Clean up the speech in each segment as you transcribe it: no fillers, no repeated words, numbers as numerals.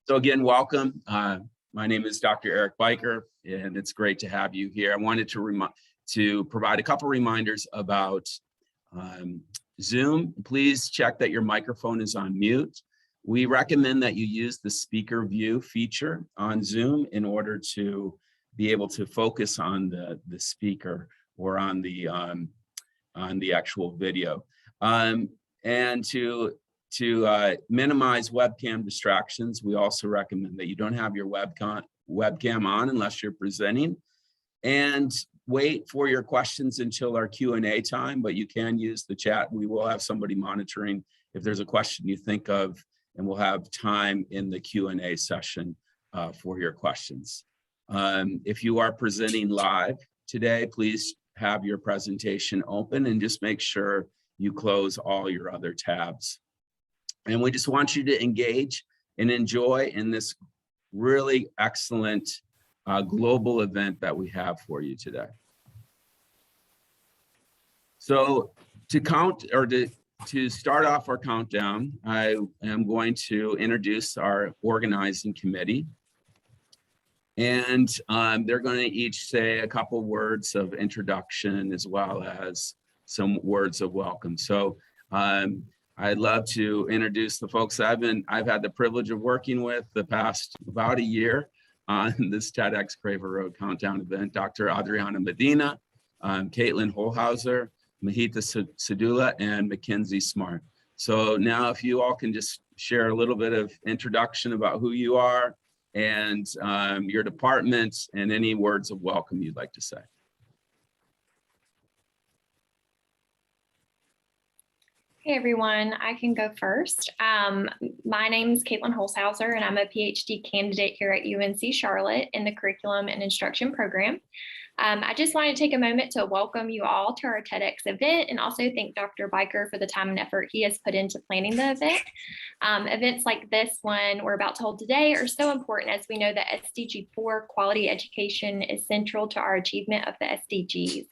So again, welcome. My name is Dr. Erik Byker, and it's great to have you here. I wanted to provide a couple reminders about Zoom. Please check that your microphone is on mute. We recommend that you use the speaker view feature on Zoom in order to be able to focus on the speaker or on the actual video. And to minimize webcam distractions, we also recommend that you don't have your webcam on unless you're presenting, and wait for your questions until our Q&A time, but you can use the chat. We will have somebody monitoring if there's a question you think of, and we'll have time in the Q&A session for your questions. If you are presenting live today, please have your presentation open and just make sure you close all your other tabs. And we just want you to engage and enjoy in this really excellent global event that we have for you today. So to start off our countdown, I am going to introduce our organizing committee. And they're going to each say a couple words of introduction as well as some words of welcome. So I'd love to introduce the folks I've had the privilege of working with the past about a year on this TedXCraverRoad Countdown event: Dr. Adriana Medina, Caitlin Holhauser, Mahita Sadula, and Mackenzie Smart. So now if you all can just share a little bit of introduction about who you are and your department and any words of welcome you'd like to say. Hey everyone, I can go first. My name is Caitlin Holshauser, and I'm a PhD candidate here at UNC Charlotte in the Curriculum and Instruction program. I just want to take a moment to welcome you all to our TEDx event and also thank Dr. Byker for the time and effort he has put into planning the event. Events like this one we're about to hold today are so important, as we know that SDG 4 quality education is central to our achievement of the SDGs.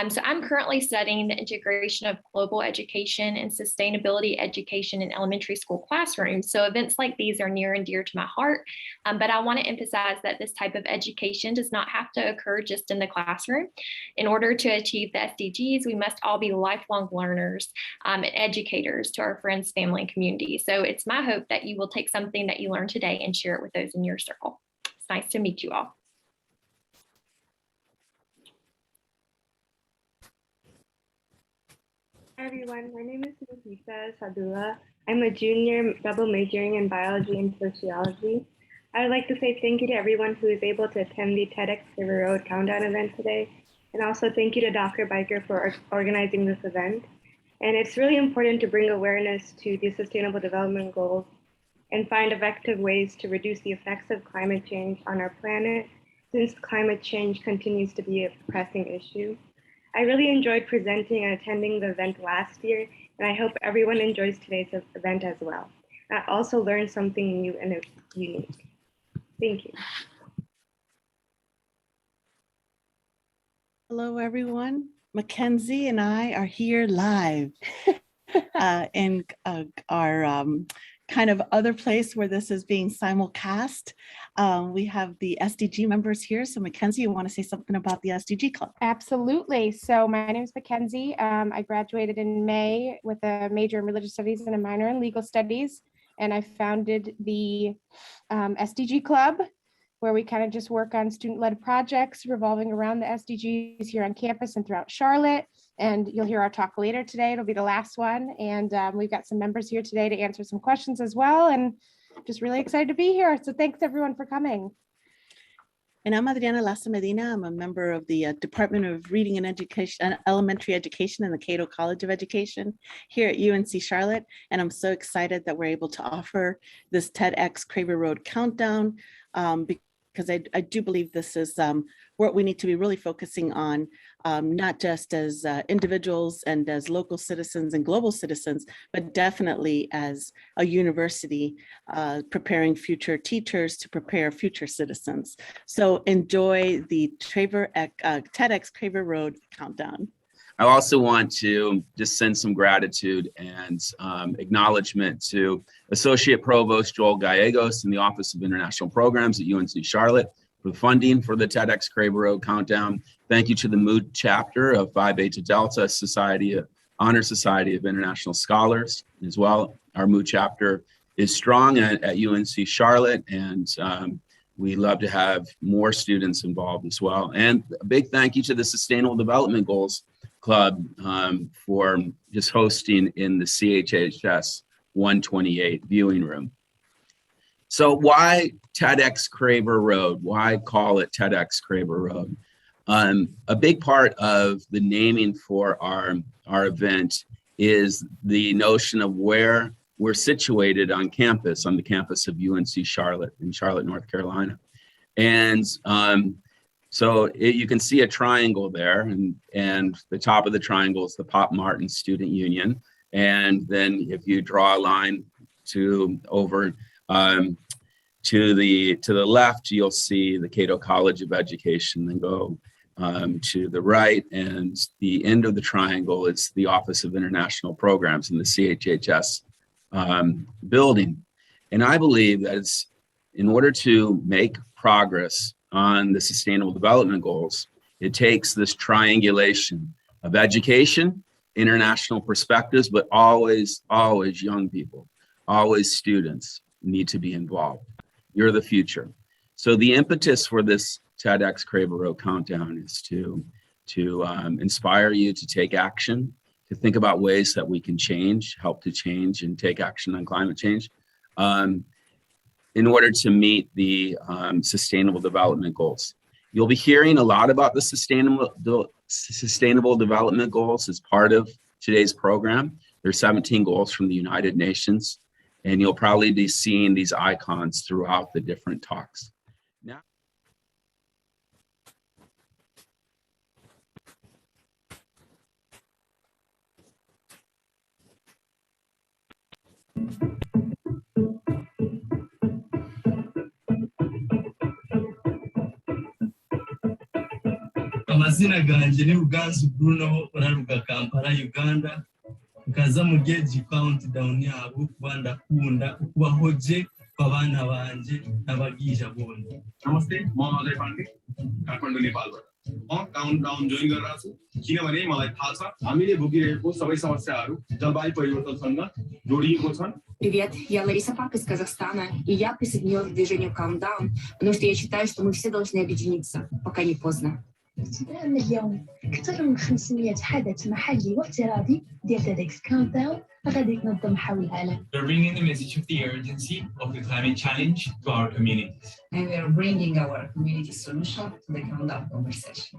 So I'm currently studying the integration of global education and sustainability education in elementary school classrooms. So events like these are near and dear to my heart, but I want to emphasize that this type of education does not have to occur just in the classroom. In order to achieve the SDGs, we must all be lifelong learners and educators to our friends, family, and community. So it's my hope that you will take something that you learned today and share it with those in your circle. It's nice to meet you all. Hi everyone, my name is Mahita Sadula. I'm a junior double majoring in biology and sociology. I would like to say thank you to everyone who is able to attend the TedXCraverRoad Countdown event today. And also thank you to Dr. Byker for organizing this event. And it's really important to bring awareness to the Sustainable Development Goals and find effective ways to reduce the effects of climate change on our planet, since climate change continues to be a pressing issue. I really enjoyed presenting and attending the event last year, and I hope everyone enjoys today's event as well. I also learned something new and unique. Thank you. Hello, everyone. Mackenzie and I are here live in our kind of other place where this is being simulcast. We have the SDG members here. So Mackenzie, you want to say something about the SDG Club? Absolutely. So my name is Mackenzie. I graduated in May with a major in religious studies and a minor in legal studies. And I founded the SDG Club, where we kind of just work on student-led projects revolving around the SDGs here on campus and throughout Charlotte. And you'll hear our talk later today. It'll be the last one. And we've got some members here today to answer some questions as well. And just really excited to be here. So thanks everyone for coming. And I'm Adriana Laza Medina. I'm a member of the Department of Reading and Education, Elementary Education in the Cato College of Education here at UNC Charlotte. And I'm so excited that we're able to offer this TedXCraverRoad Countdown because I do believe this is what we need to be really focusing on, not just as individuals and as local citizens and global citizens, but definitely as a university preparing future teachers to prepare future citizens. So enjoy the TedXCraverRoad Countdown. I also want to just send some gratitude and acknowledgement to Associate Provost Joel Gallegos in the Office of International Programs at UNC Charlotte for the funding for the TedXCraverRoad Countdown. Thank you to the Mood chapter of Phi Beta Delta Honor Society of International Scholars as well. Our Mood chapter is strong at UNC Charlotte, and we love to have more students involved as well. And a big thank you to the Sustainable Development Goals Club for just hosting in the CHHS 128 viewing room. So why TedXCraverRoad? Why call it TedXCraverRoad? A big part of the naming for our event is the notion of where we're situated on campus, on the campus of UNC Charlotte in Charlotte, North Carolina. And you can see a triangle there, and the top of the triangle is the Pop Martin Student Union. And then if you draw a line to the left, you'll see the Cato College of Education, then go to the right, and the end of the triangle is the Office of International Programs in the CHHS building. And I believe that it's in order to make progress on the Sustainable Development Goals, it takes this triangulation of education, international perspectives, but always young people, always students need to be involved. You're the future. So the impetus for this TedXCraverRoad Countdown is to inspire you to take action, to think about ways that we can help to change and take action on climate change in order to meet the Sustainable Development Goals. You'll be hearing a lot about the Sustainable Development Goals as part of today's program. There's 17 goals from the United Nations, and you'll probably be seeing these icons throughout the different talks. Now, amazina ganjye ni Ruganzu Bruno uraruga Kampala Uganda nkaza mu Gauge Countdown yabo kuba ndakunda ukubaho je kw'abana banje n'abagisha bonde. नमस्ते म अजय पाण्डे काठमाडौँ नेपालबाट म countdown join गरेर छु किनभने मलाई थाहा छ हामीले भोगिरहेको सबै समस्याहरू जलवायु परिवर्तनसँग जोडिएको छन्. Привет, я Лариса Пак из Казахстана, и я присоединилась к движению Countdown, потому что я считаю, что мы все должны объединиться, пока не поздно. ابتداء من اليوم أكثر من 500 حدث محلي وافتراضي ديال TEDx Countdown غادي يتنظم حول العالم. We're bringing the message of the urgency of the climate challenge to our communities. And we are bringing our community solution to the Countdown conversation.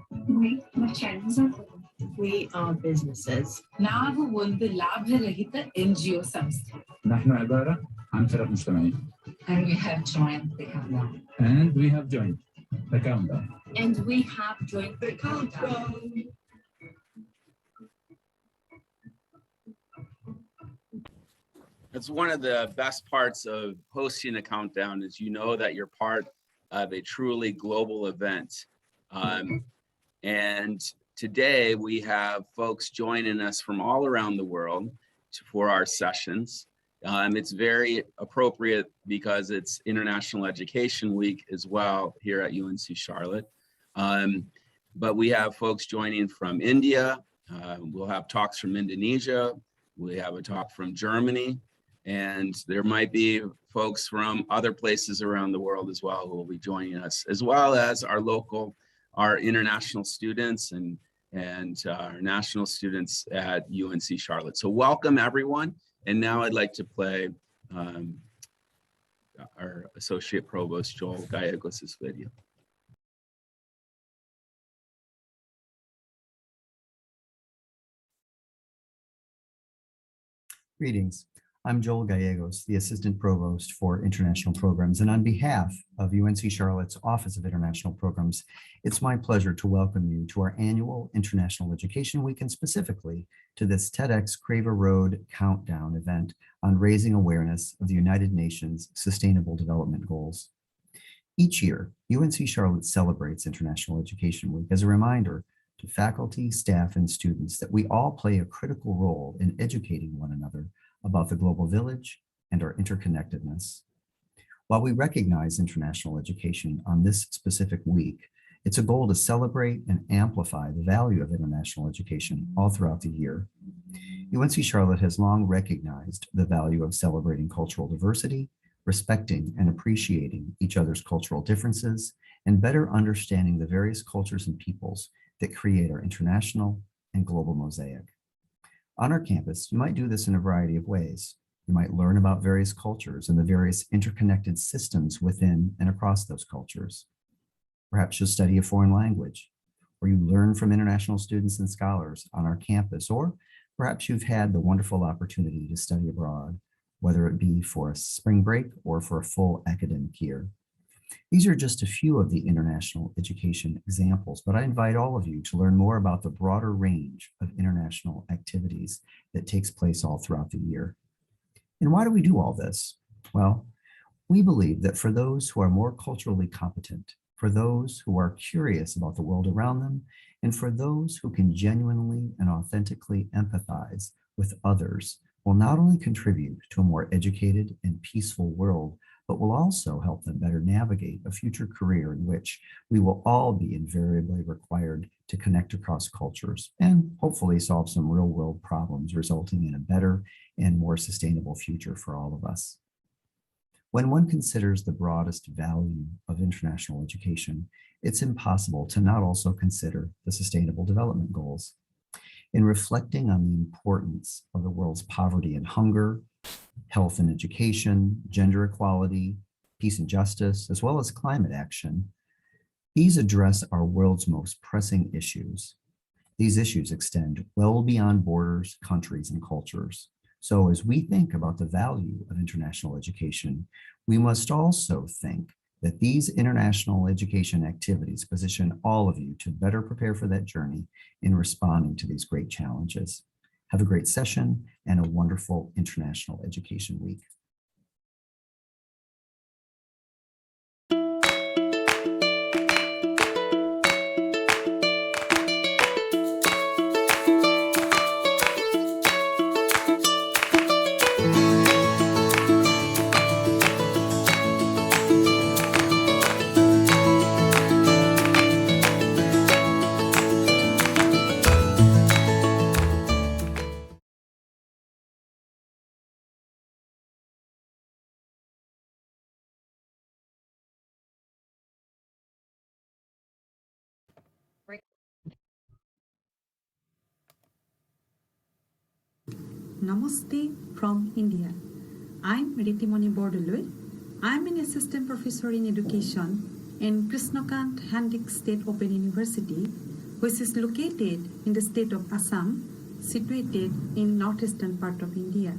We are businesses. ನಾವು ಒಂದು ಲಾಭರಹಿತ NGO ಸಂಸ್ಥೆ. نحن عبارة عن فرق مجتمعية. And we have joined the Countdown. And we have joined the Countdown. And we have joined the Countdown. That's one of the best parts of hosting a countdown is you know that you're part of a truly global event. And today we have folks joining us from all around the world for our sessions. It's very appropriate because it's International Education Week as well here at UNC Charlotte. But we have folks joining from India. We'll have talks from Indonesia. We have a talk from Germany. And there might be folks from other places around the world as well who will be joining us, as well as our international students and our national students at UNC Charlotte. So welcome everyone. And now I'd like to play our Associate Provost Joel Gallegos' video. Greetings. I'm Joel Gallegos, the Assistant Provost for International Programs, and on behalf of UNC Charlotte's Office of International Programs, it's my pleasure to welcome you to our annual International Education Week, and specifically to this TedXCraverRoad Countdown event on raising awareness of the United Nations Sustainable Development Goals. Each year, UNC Charlotte celebrates International Education Week as a reminder to faculty, staff, and students that we all play a critical role in educating one another about the global village and our interconnectedness. While we recognize international education on this specific week, it's a goal to celebrate and amplify the value of international education all throughout the year. UNC Charlotte has long recognized the value of celebrating cultural diversity, respecting and appreciating each other's cultural differences, and better understanding the various cultures and peoples that create our international and global mosaic. On our campus, you might do this in a variety of ways. You might learn about various cultures and the various interconnected systems within and across those cultures. Perhaps you'll study a foreign language, or you learn from international students and scholars on our campus, or perhaps you've had the wonderful opportunity to study abroad, whether it be for a spring break or for a full academic year. These are just a few of the international education examples, but I invite all of you to learn more about the broader range of international activities that takes place all throughout the year. And why do we do all this? Well, we believe that for those who are more culturally competent, for those who are curious about the world around them, and for those who can genuinely and authentically empathize with others, will not only contribute to a more educated and peaceful world, but will also help them better navigate a future career in which we will all be invariably required to connect across cultures and hopefully solve some real-world problems, resulting in a better and more sustainable future for all of us. When one considers the broadest value of international education, it's impossible to not also consider the Sustainable Development Goals. In reflecting on the importance of the world's poverty and hunger, health and education, gender equality, peace and justice, as well as climate action, these address our world's most pressing issues. These issues extend well beyond borders, countries, and cultures. So as we think about the value of international education, we must also think that these international education activities position all of you to better prepare for that journey in responding to these great challenges. Have a great session and a wonderful International Education Week. Namaste from India. I'm Ritimoni Bordoloi. I'm an assistant professor in education in Krishnakant Handik State Open University, which is located in the state of Assam, situated in northeastern part of India.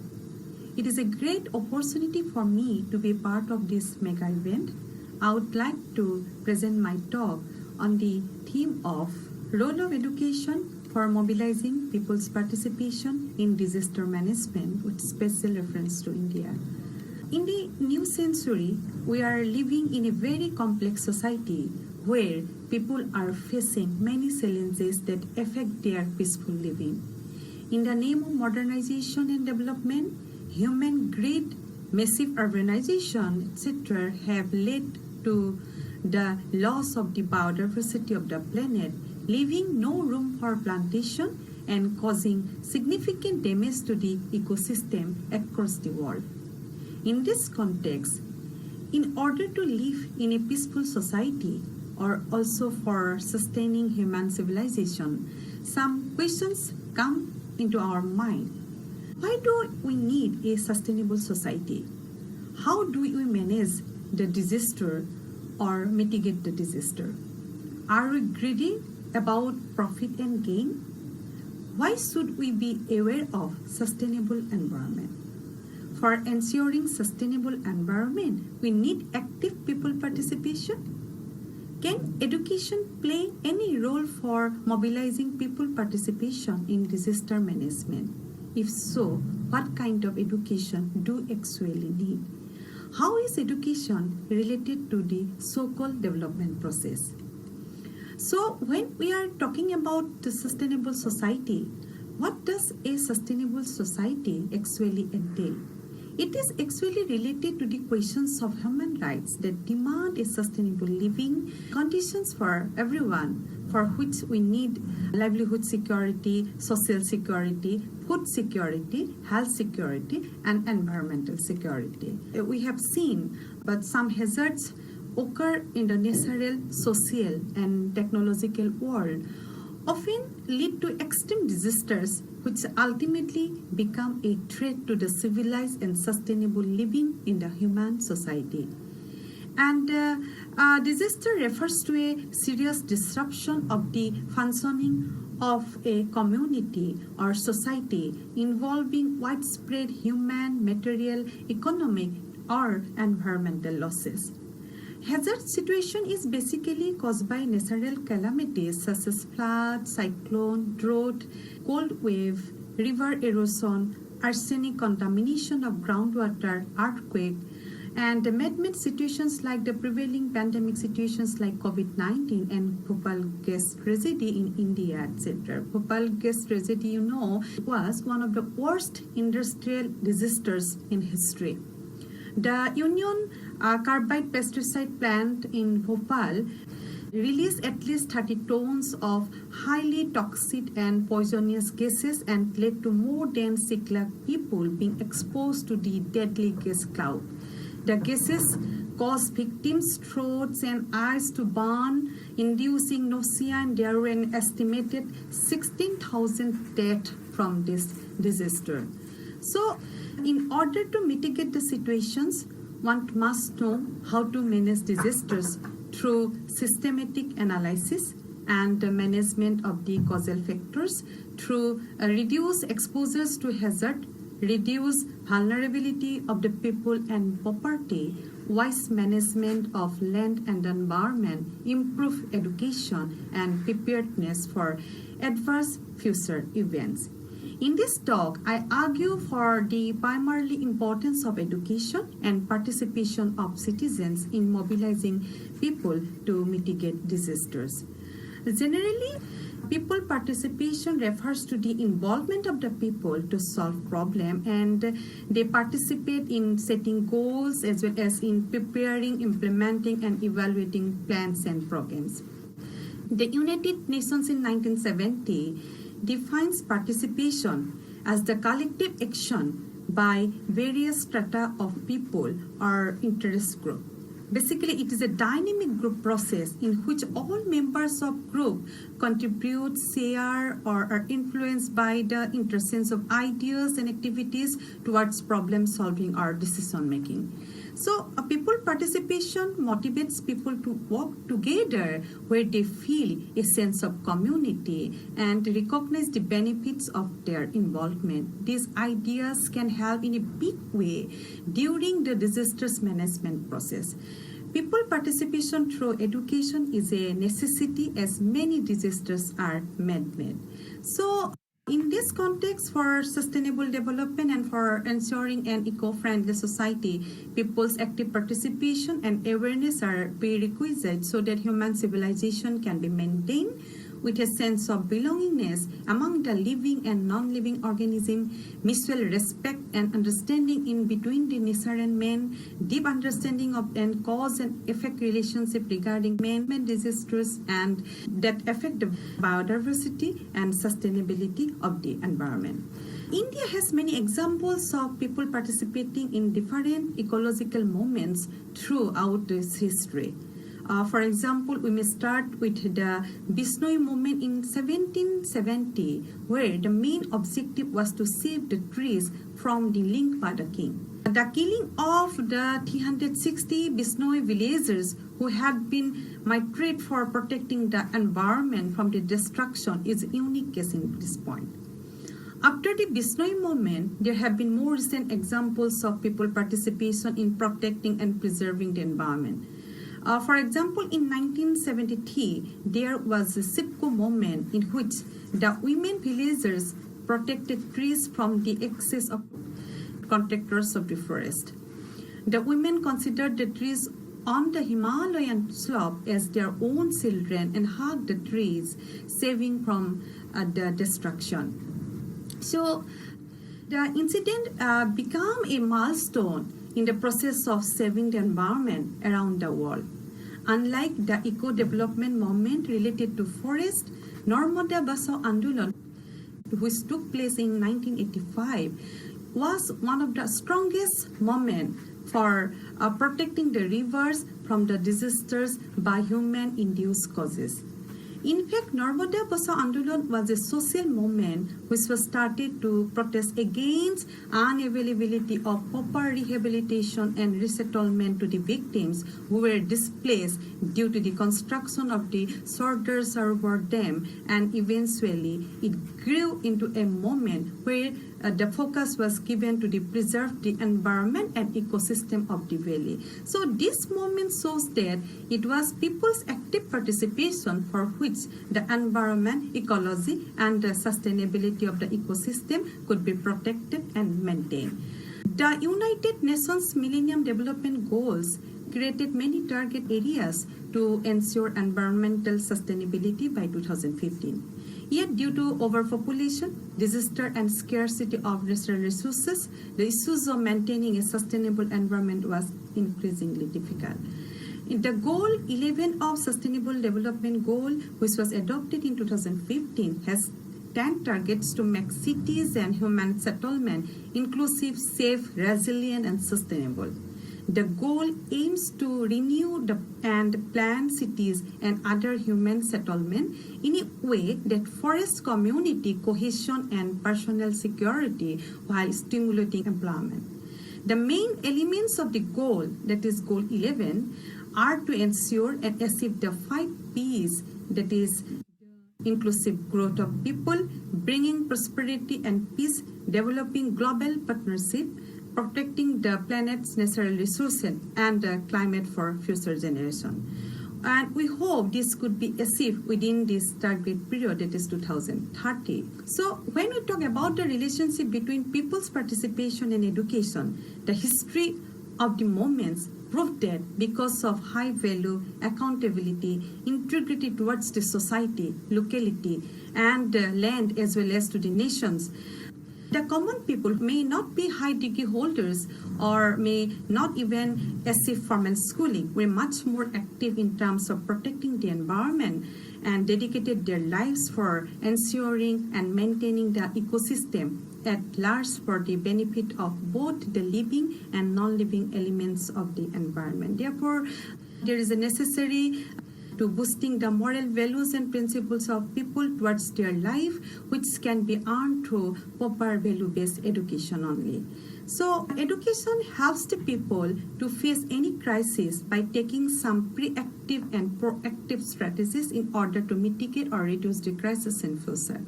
It is a great opportunity for me to be part of this mega event. I would like to present my talk on the theme of role of education for mobilizing people's participation in disaster management with special reference to India. In the new century, we are living in a very complex society where people are facing many challenges that affect their peaceful living. In the name of modernization and development, human greed, massive urbanization, etc. have led to the loss of the biodiversity of the planet, leaving no room for plantation and causing significant damage to the ecosystem across the world. In this context, in order to live in a peaceful society or also for sustaining human civilization, some questions come into our mind. Why do we need a sustainable society? How do we manage the disaster or mitigate the disaster? Are we greedy about profit and gain? Why should we be aware of sustainable environment? For ensuring sustainable environment, we need active people participation. Can education play any role for mobilizing people participation in disaster management? If so, what kind of education do actually need? How is education related to the so-called development process? So when we are talking about the sustainable society, what does a sustainable society actually entail? It is actually related to the questions of human rights that demand a sustainable living conditions for everyone, for which we need livelihood security, social security, food security, health security, and environmental security. We have seen, but some hazards occur in the natural, social, and technological world, often lead to extreme disasters which ultimately become a threat to the civilized and sustainable living in the human society. And disaster refers to a serious disruption of the functioning of a community or society involving widespread human, material, economic, or environmental losses. Hazard situation is basically caused by natural calamities such as flood, cyclone, drought, cold wave, river erosion, arsenic contamination of groundwater, earthquake, and man-made situations like the prevailing pandemic situations like COVID-19 and Bhopal gas tragedy in India, etc. Bhopal gas tragedy, was one of the worst industrial disasters in history. The Union Carbide pesticide plant in Bhopal released at least 30 tons of highly toxic and poisonous gases and led to more than 6 lakh people being exposed to the deadly gas cloud. The gases caused victims' throats and eyes to burn, inducing nausea, and there were an estimated 16,000 deaths from this disaster. So, in order to mitigate the situations, one must know how to manage disasters through systematic analysis and the management of the causal factors, through reduce exposures to hazard, reduce vulnerability of the people and property, wise management of land and environment, improve education and preparedness for adverse future events. In this talk, I argue for the primarily importance of education and participation of citizens in mobilizing people to mitigate disasters. Generally, people participation refers to the involvement of the people to solve problems, and they participate in setting goals as well as in preparing, implementing, and evaluating plans and programs. The United Nations in 1970 defines participation as the collective action by various strata of people or interest group. Basically, it is a dynamic group process in which all members of group contribute, share, or are influenced by the interchange of ideas and activities towards problem solving or decision making. So, people participation motivates people to work together where they feel a sense of community and recognize the benefits of their involvement. These ideas can help in a big way during the disasters management process. People participation through education is a necessity as many disasters are man-made. So, in this context, for sustainable development and for ensuring an eco-friendly society, people's active participation and awareness are prerequisites so that human civilization can be maintained with a sense of belongingness among the living and non-living organisms, mutual respect and understanding in between the nature and man, deep understanding of and cause and effect relationship regarding man-made disasters and that affect the biodiversity and sustainability of the environment. India has many examples of people participating in different ecological movements throughout its history. For example, we may start with the Bishnoi movement in 1770, where the main objective was to save the trees from the link by the king. The killing of the 360 Bishnoi villagers who had been migrate for protecting the environment from the destruction is a unique case in this point. After the Bishnoi movement, there have been more recent examples of people participation in protecting and preserving the environment. For example, in 1973, there was a Sipko movement in which the women villagers protected trees from the excess of contractors of the forest. The women considered the trees on the Himalayan slope as their own children and hug the trees, saving from the destruction. So the incident became a milestone in the process of saving the environment around the world. Unlike the eco-development movement related to forest, Narmada Bachao Andolan, which took place in 1985, was one of the strongest movements for protecting the rivers from the disasters by human-induced causes. In fact, Narmada Bachao Andolan was a social movement which was started to protest against unavailability of proper rehabilitation and resettlement to the victims who were displaced due to the construction of the Sardar Sarovar Dam, and eventually it grew into a movement where the focus was given to preserve the environment and ecosystem of the valley. So this movement shows that it was people's active participation for which the environment, ecology, and the sustainability of the ecosystem could be protected and maintained. The United Nations Millennium Development Goals created many target areas to ensure environmental sustainability by 2015. Yet, due to overpopulation, disaster, and scarcity of natural resources, the issues of maintaining a sustainable environment was increasingly difficult. The Goal 11 of Sustainable Development Goal, which was adopted in 2015, has 10 targets to make cities and human settlement inclusive, safe, resilient, and sustainable. The goal aims to renew and plan cities and other human settlement in a way that fosters community cohesion and personal security while stimulating employment. The main elements of the goal, that is Goal 11, are to ensure and achieve the 5 Ps, that is inclusive growth of people, bringing prosperity and peace, developing global partnership, protecting the planet's natural resources and the climate for future generations. And we hope this could be achieved within this target period, that is 2030. So when we talk about the relationship between people's participation in education, the history of the movements proved that because of high value, accountability, integrity towards the society, locality, and the land as well as to the nations, the common people may not be high degree holders or may not even achieve formal schooling. We're much more active in terms of protecting the environment and dedicated their lives for ensuring and maintaining the ecosystem at large for the benefit of both the living and non-living elements of the environment. Therefore, there is a necessary to boosting the moral values and principles of people towards their life, which can be earned through proper value-based education only. So education helps the people to face any crisis by taking some preactive and proactive strategies in order to mitigate or reduce the crisis in future.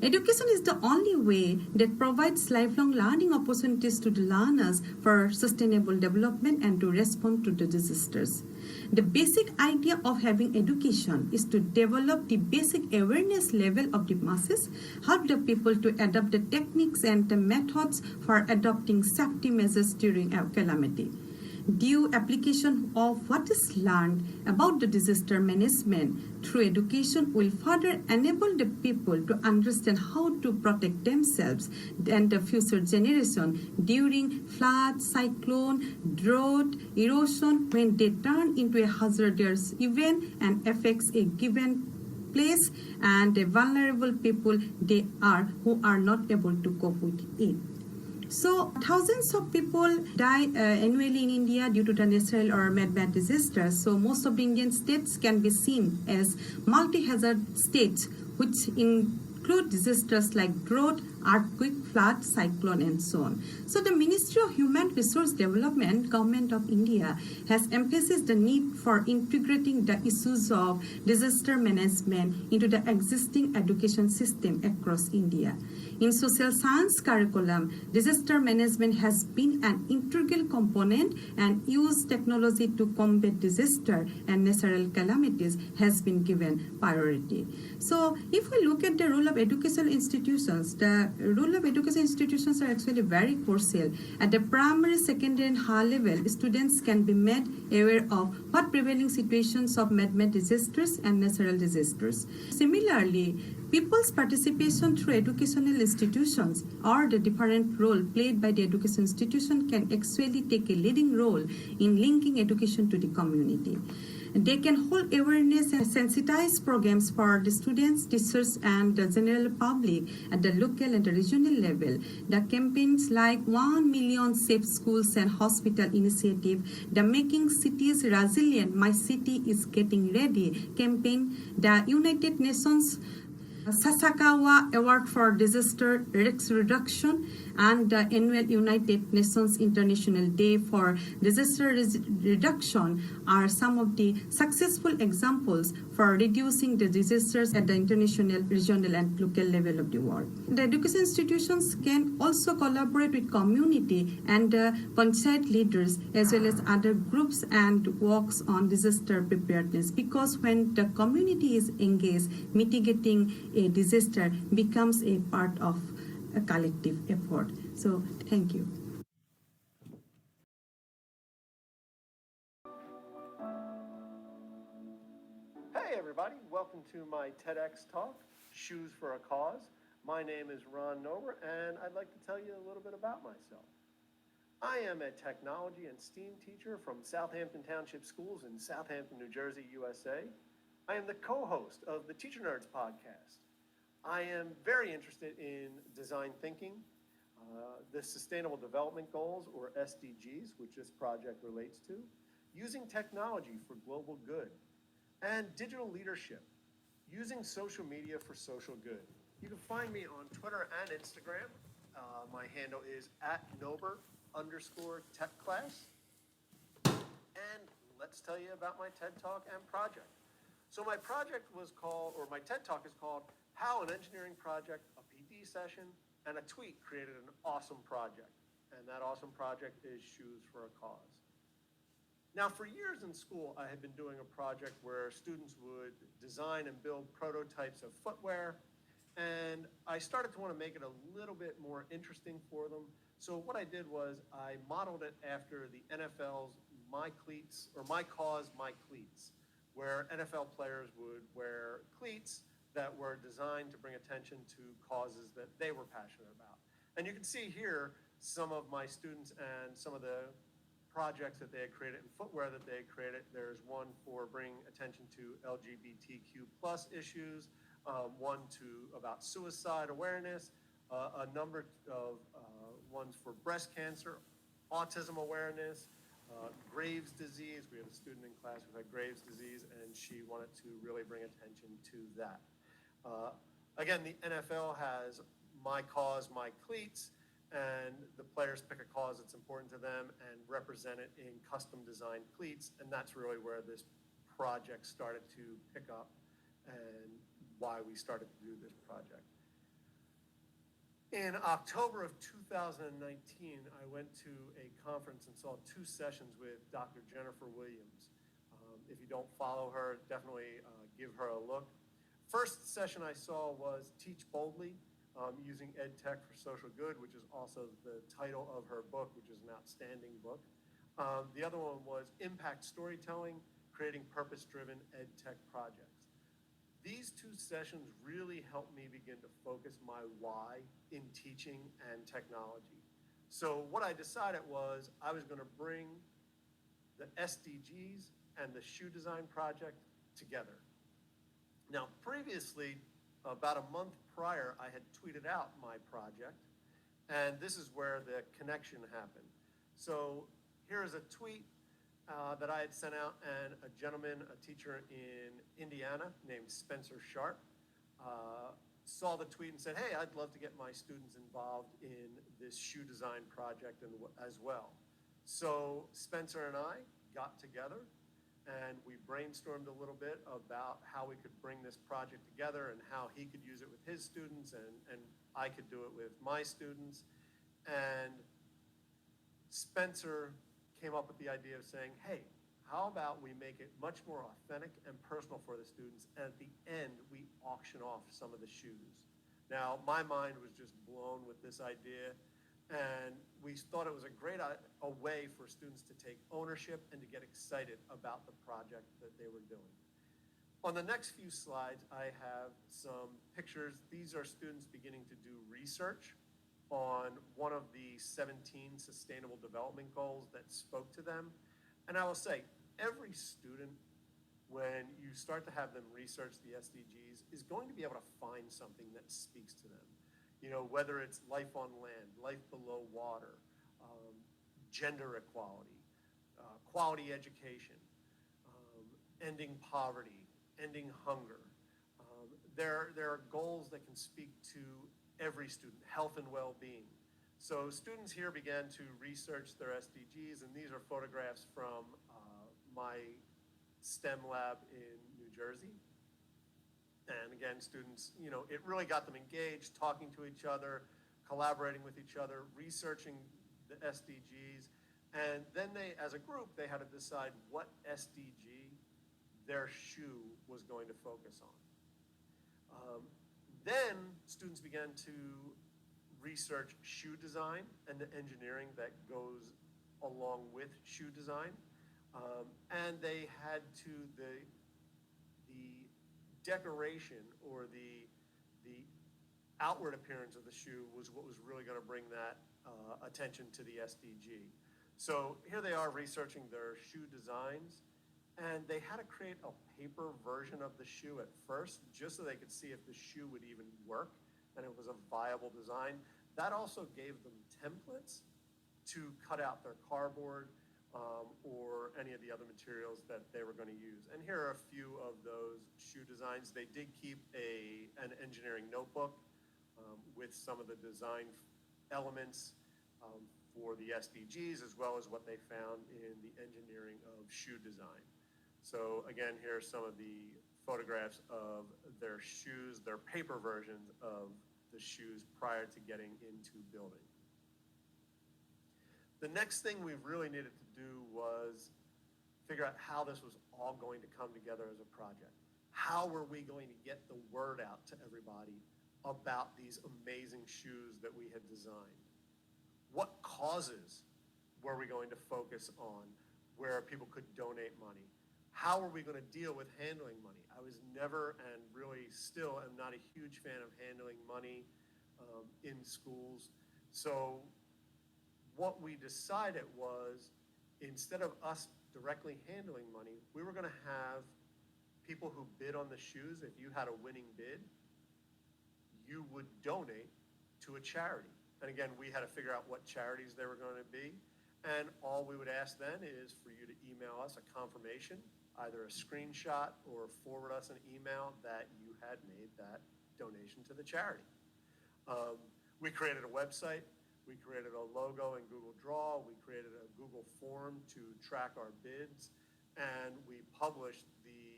Education is the only way that provides lifelong learning opportunities to the learners for sustainable development and to respond to the disasters. The basic idea of having education is to develop the basic awareness level of the masses, help the people to adopt the techniques and the methods for adopting safety measures during a calamity. Due application of what is learned about the disaster management through education will further enable the people to understand how to protect themselves and the future generation during flood, cyclone, drought, erosion, when they turn into a hazardous event and affects a given place and the vulnerable people they are who are not able to cope with it. So thousands of people die annually in India due to the natural or man-made disasters. So most of the Indian states can be seen as multi-hazard states, which include disasters like drought, earthquake, flood, cyclone, and so on. So the Ministry of Human Resource Development, Government of India, has emphasized the need for integrating the issues of disaster management into the existing education system across India. In social science curriculum, disaster management has been an integral component, and use technology to combat disaster and natural calamities has been given priority. So if we look at the role of educational institutions, the role of education institutions are actually very crucial. At the primary, secondary, and high level, students can be made aware of what prevailing situations of man-made disasters and natural disasters. Similarly, people's participation through educational institutions or the different role played by the education institution can actually take a leading role in linking education to the community. They can hold awareness and sensitize programs for the students, teachers, and the general public at the local and the regional level. The campaigns like 1 Million Safe Schools and Hospital Initiative, the Making Cities Resilient, My City is Getting Ready campaign, the United Nations Sasakawa Award for Disaster Risk Reduction, and the annual United Nations International Day for Disaster Reduction are some of the successful examples for reducing the disasters at the international, regional, and local level of the world. The education institutions can also collaborate with community and panchayat leaders as well as other groups and works on disaster preparedness, because when the community is engaged, mitigating a disaster becomes a part of a collective effort. So thank you. Hey everybody, welcome to my TEDx talk, Shoes for a Cause. My name is Ron Nober, and I'd like to tell you a little bit about myself. I am a technology and STEAM teacher from Southampton Township Schools in Southampton, New Jersey, USA. I am the co-host of the Teacher Nerds podcast. I am very interested in design thinking, the Sustainable Development Goals, or SDGs, which this project relates to, using technology for global good, and digital leadership, using social media for social good. You can find me on Twitter and Instagram. My handle is @Nober_TechClass. And let's tell you about my TED Talk and project. So my project was called, or my TED Talk is called, How an Engineering Project, a PD Session, and a Tweet Created an Awesome Project. And that awesome project is Shoes for a Cause. Now, for years in school, I had been doing a project where students would design and build prototypes of footwear, and I started to want to make it a little bit more interesting for them. So what I did was I modeled it after the NFL's My Cleats, or My Cause, My Cleats, where NFL players would wear cleats that were designed to bring attention to causes that they were passionate about. And you can see here some of my students and some of the projects that they had created and footwear that they had created. There's one for bringing attention to LGBTQ+ issues, one about suicide awareness, a number of ones for breast cancer, autism awareness, Graves' disease. We have a student in class who had Graves' disease, and she wanted to really bring attention to that. Again, the NFL has My Cause, My Cleats, and the players pick a cause that's important to them and represent it in custom designed cleats, and that's really where this project started to pick up and why we started to do this project. In October of 2019, I went to a conference and saw 2 sessions with Dr. Jennifer Williams. If you don't follow her, definitely give her a look. First session I saw was Teach Boldly, using Ed Tech for Social Good, which is also the title of her book, which is an outstanding book. The other one was Impact Storytelling, Creating Purpose-Driven Ed Tech Projects. These 2 sessions really helped me begin to focus my why in teaching and technology. So what I decided was I was going to bring the SDGs and the shoe design project together. Now, previously, about a month prior, I had tweeted out my project, and this is where the connection happened. So here is a tweet that I had sent out, and a gentleman, a teacher in Indiana named Spencer Sharp, saw the tweet and said, hey, I'd love to get my students involved in this shoe design project as well. So Spencer and I got together, and we brainstormed a little bit about how we could bring this project together and how he could use it with his students and I could do it with my students. And Spencer came up with the idea of saying, hey, how about we make it much more authentic and personal for the students, and at the end, we auction off some of the shoes. Now, my mind was just blown with this idea, and we thought it was a great a way for students to take ownership and to get excited about the project that they were doing. On the next few slides, I have some pictures. These are students beginning to do research on one of the 17 Sustainable Development Goals that spoke to them. And I will say, every student, when you start to have them research the SDGs, is going to be able to find something that speaks to them. You know, whether it's life on land, life below water, gender equality, quality education, ending poverty, ending hunger. There are goals that can speak to every student, health and well-being. So students here began to research their SDGs, and these are photographs from my STEM lab in New Jersey. And again, students, you know, it really got them engaged, talking to each other, collaborating with each other, researching the SDGs. And then they, as a group, they had to decide what SDG their shoe was going to focus on. Then students began to research shoe design and the engineering that goes along with shoe design. And they had to, the decoration or the outward appearance of the shoe was what was really going to bring that attention to the SDG. So here they are researching their shoe designs, and they had to create a paper version of the shoe at first, just so they could see if the shoe would even work and it was a viable design. That also gave them templates to cut out their cardboard or any of the other materials that they were going to use. And here are a few of those shoe designs. They did keep an engineering notebook with some of the design elements for the SDGs, as well as what they found in the engineering of shoe design. So again, here are some of the photographs of their shoes, their paper versions of the shoes prior to getting into building. The next thing we really needed to do was figure out how this was all going to come together as a project. How were we going to get the word out to everybody about these amazing shoes that we had designed? What causes were we going to focus on where people could donate money? How are we going to deal with handling money? I was never, and really still am not a huge fan of handling money in schools. So what we decided was, instead of us directly handling money, we were going to have people who bid on the shoes. If you had a winning bid, you would donate to a charity. And again, we had to figure out what charities they were going to be. And all we would ask then is for you to email us a confirmation, either a screenshot or forward us an email that you had made that donation to the charity. We created a website. We created a logo in Google Draw. We created a Google form to track our bids. And we published the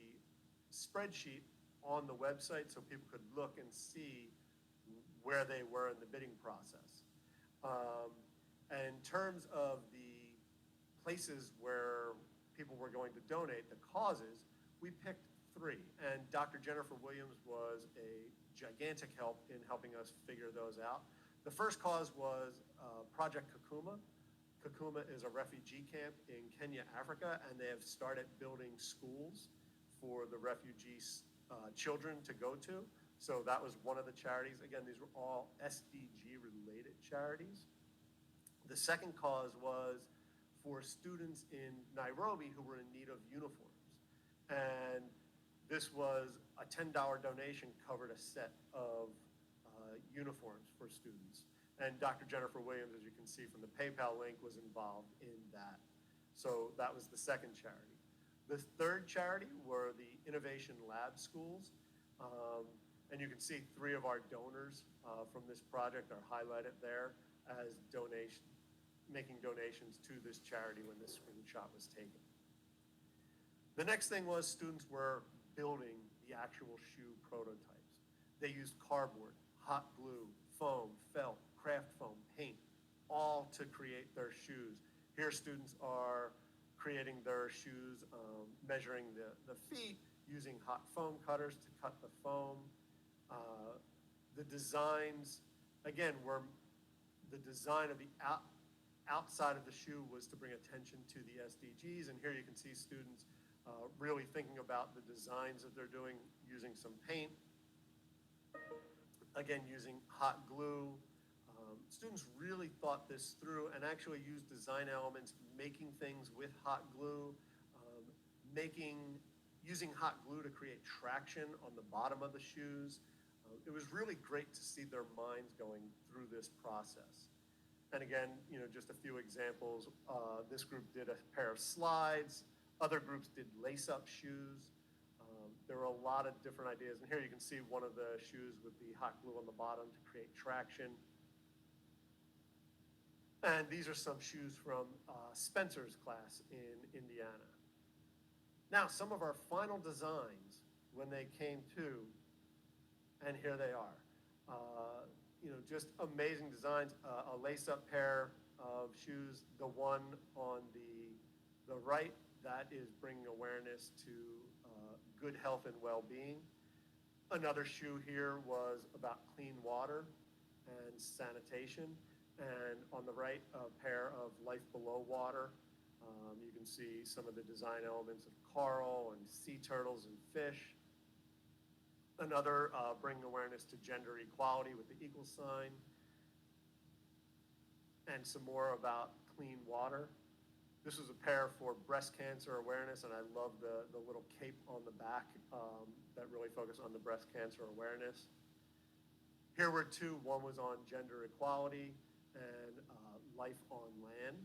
spreadsheet on the website so people could look and see where they were in the bidding process. In terms of the places where people were going to donate, the causes, we picked 3. And Dr. Jennifer Williams was a gigantic help in helping us figure those out. The first cause was Project Kakuma. Kakuma is a refugee camp in Kenya, Africa, and they have started building schools for the refugee children to go to. So that was one of the charities. Again, these were all SDG-related charities. The second cause was for students in Nairobi who were in need of uniforms. And this was a $10 donation covered a set of uniforms for students. And Dr. Jennifer Williams, as you can see from the PayPal link, was involved in that. So that was the second charity. The third charity were the Innovation Lab schools. And you can see 3 of our donors from this project are highlighted there as making donations to this charity when this screenshot was taken. The next thing was students were building the actual shoe prototypes. They used cardboard, hot glue, foam, felt, craft foam, paint, all to create their shoes. Here students are creating their shoes, measuring the feet, using hot foam cutters to cut the foam. The designs, again, were the design of the outside of the shoe was to bring attention to the SDGs. And here you can see students really thinking about the designs that they're doing using some paint. Again, using hot glue. Students really thought this through and actually used design elements, making things with hot glue, using hot glue to create traction on the bottom of the shoes. It was really great to see their minds going through this process. And again, just a few examples. This group did a pair of slides. Other groups did lace-up shoes. There were a lot of different ideas. And here you can see one of the shoes with the hot glue on the bottom to create traction. And these are some shoes from Spencer's class in Indiana. Now, some of our final designs when they came to, and here they are. Just amazing designs. A lace-up pair of shoes. The one on the right, that is bringing awareness to good health and well-being. Another shoe here was about clean water and sanitation. And on the right, a pair of life below water. You can see some of the design elements of coral and sea turtles and fish. Another bringing awareness to gender equality with the equal sign. And some more about clean water. This was a pair for breast cancer awareness, and I love the little cape on the back that really focused on the breast cancer awareness. Here were two. One was on gender equality and life on land.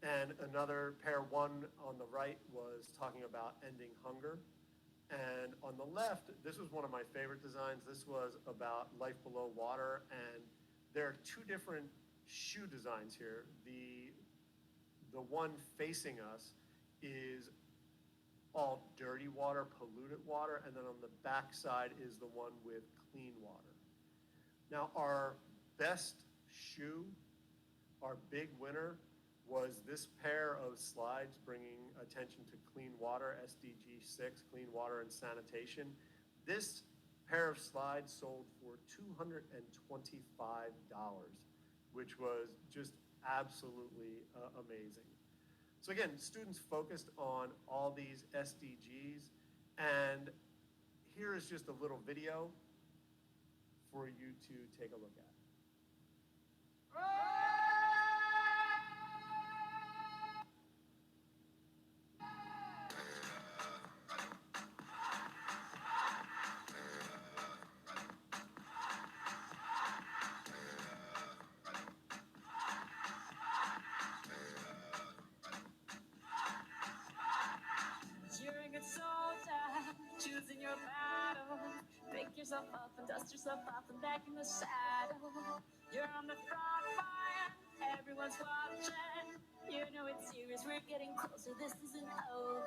And another pair, one on the right, was talking about ending hunger. And on the left, this was one of my favorite designs. This was about life below water. And there are two different shoe designs here. The one facing us is all dirty water, polluted water. And then on the back side is the one with clean water. Now, our best shoe, our big winner, was this pair of slides bringing attention to clean water, SDG 6, clean water and sanitation. This pair of slides sold for $225, which was just absolutely amazing. So again, students focused on all these SDGs, and here is just a little video for you to take a look at. Choosing your battle, pick yourself up and dust yourself off and back in the saddle. You're on the front line, everyone's watching. You know it's serious, we're getting closer, this isn't over.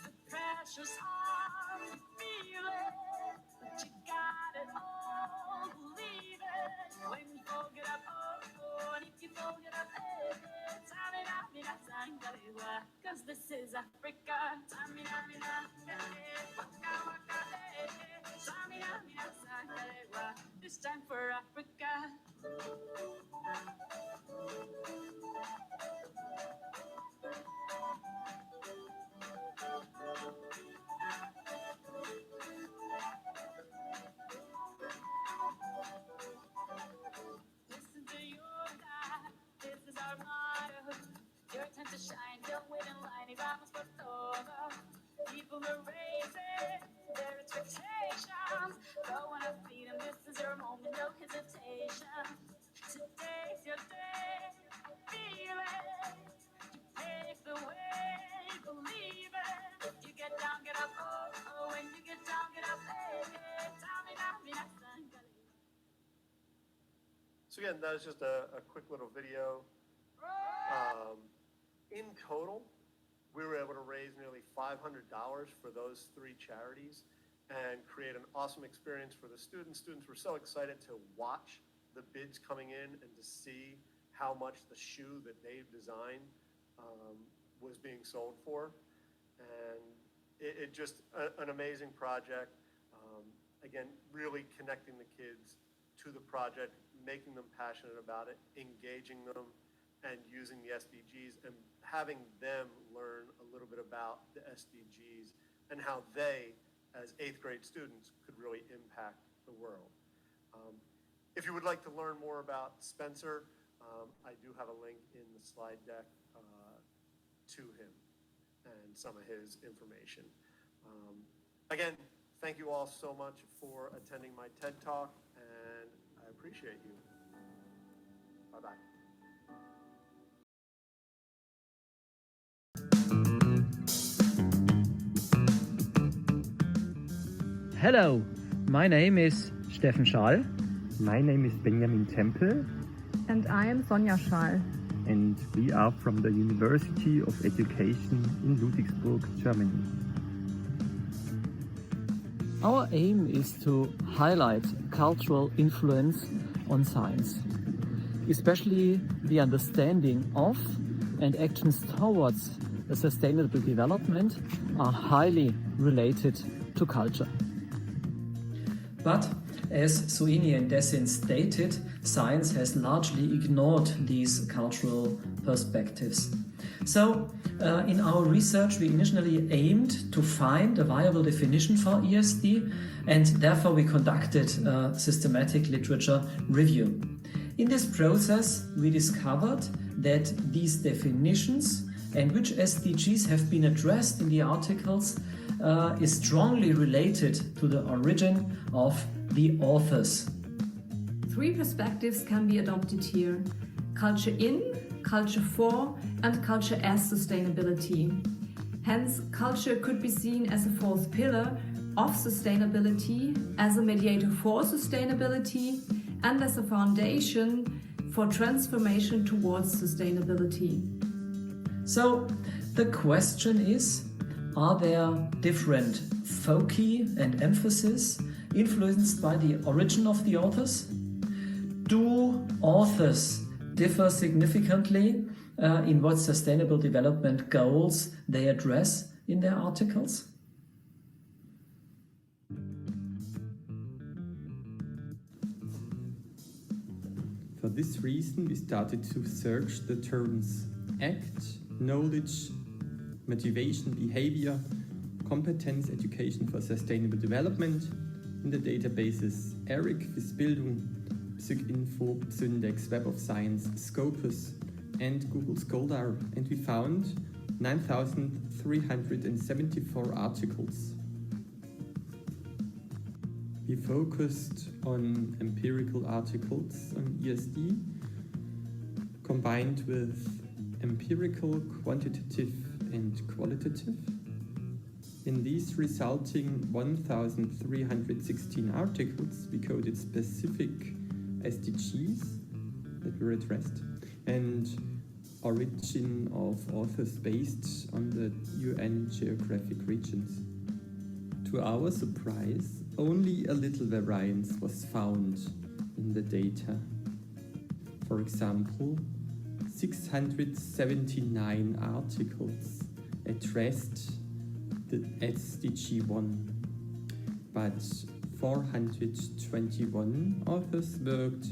The pressure's on, you feel it, but you got it all, believe it. When you fold it up, oh, and if you fold it up, cause this is Africa. This time for Africa. Listen to your God, this is our motto. Your time to shine, don't wait in line, y vamos por todo. People are raising their expectations. Go on and feed them, this is your moment, no hesitation. Today's your day, feel it. You pave the way, believe it. You get down, get up, oh, when you get down, get up, hey, hey. So again, that was just a quick little video. In total, we were able to raise nearly $500 for those three charities and create an awesome experience for the students. Students were so excited to watch the bids coming in and to see how much the shoe that they've designed was being sold for. And it just an amazing project. Again, really connecting the kids to the project, making them passionate about it, engaging them, and using the SDGs and having them learn a little bit about the SDGs and how they, as 8th grade students, could really impact the world. If you would like to learn more about Spencer, I do have a link in the slide deck to him and some of his information. Again, thank you all so much for attending my TED Talk, and I appreciate you. Bye-bye. Hello, my name is Steffen Schall. My name is Benjamin Temple. And I am Sonja Schall. And we are from the University of Education in Ludwigsburg, Germany. Our aim is to highlight cultural influence on science, especially the understanding of and actions towards a sustainable development are highly related to culture. But as Suini and Dessin stated, science has largely ignored these cultural perspectives. So, in our research, we initially aimed to find a viable definition for ESD, and therefore we conducted a systematic literature review. In this process, we discovered that these definitions and which SDGs have been addressed in the articles is strongly related to the origin of the authors. 3 perspectives can be adopted here: culture in, culture for, and culture as sustainability. Hence, culture could be seen as a 4th pillar of sustainability, as a mediator for sustainability, and as a foundation for transformation towards sustainability. So, the question is, are there different foci and emphasis influenced by the origin of the authors? Do authors differ significantly in what sustainable development goals they address in their articles? For this reason, we started to search the terms act, knowledge, motivation, behavior, competence, education for sustainable development in the databases ERIC, Bildung, PsycInfo, Syndex, Web of Science, Scopus, and Google Scholar, and we found 9,374 articles. We focused on empirical articles on ESD, combined with empirical, quantitative, and qualitative. In these resulting 1,316 articles, we coded specific SDGs that were addressed and origin of authors based on the UN geographic regions. To our surprise, only a little variance was found in the data. For example, 679 articles addressed the SDG 1, but 421 authors worked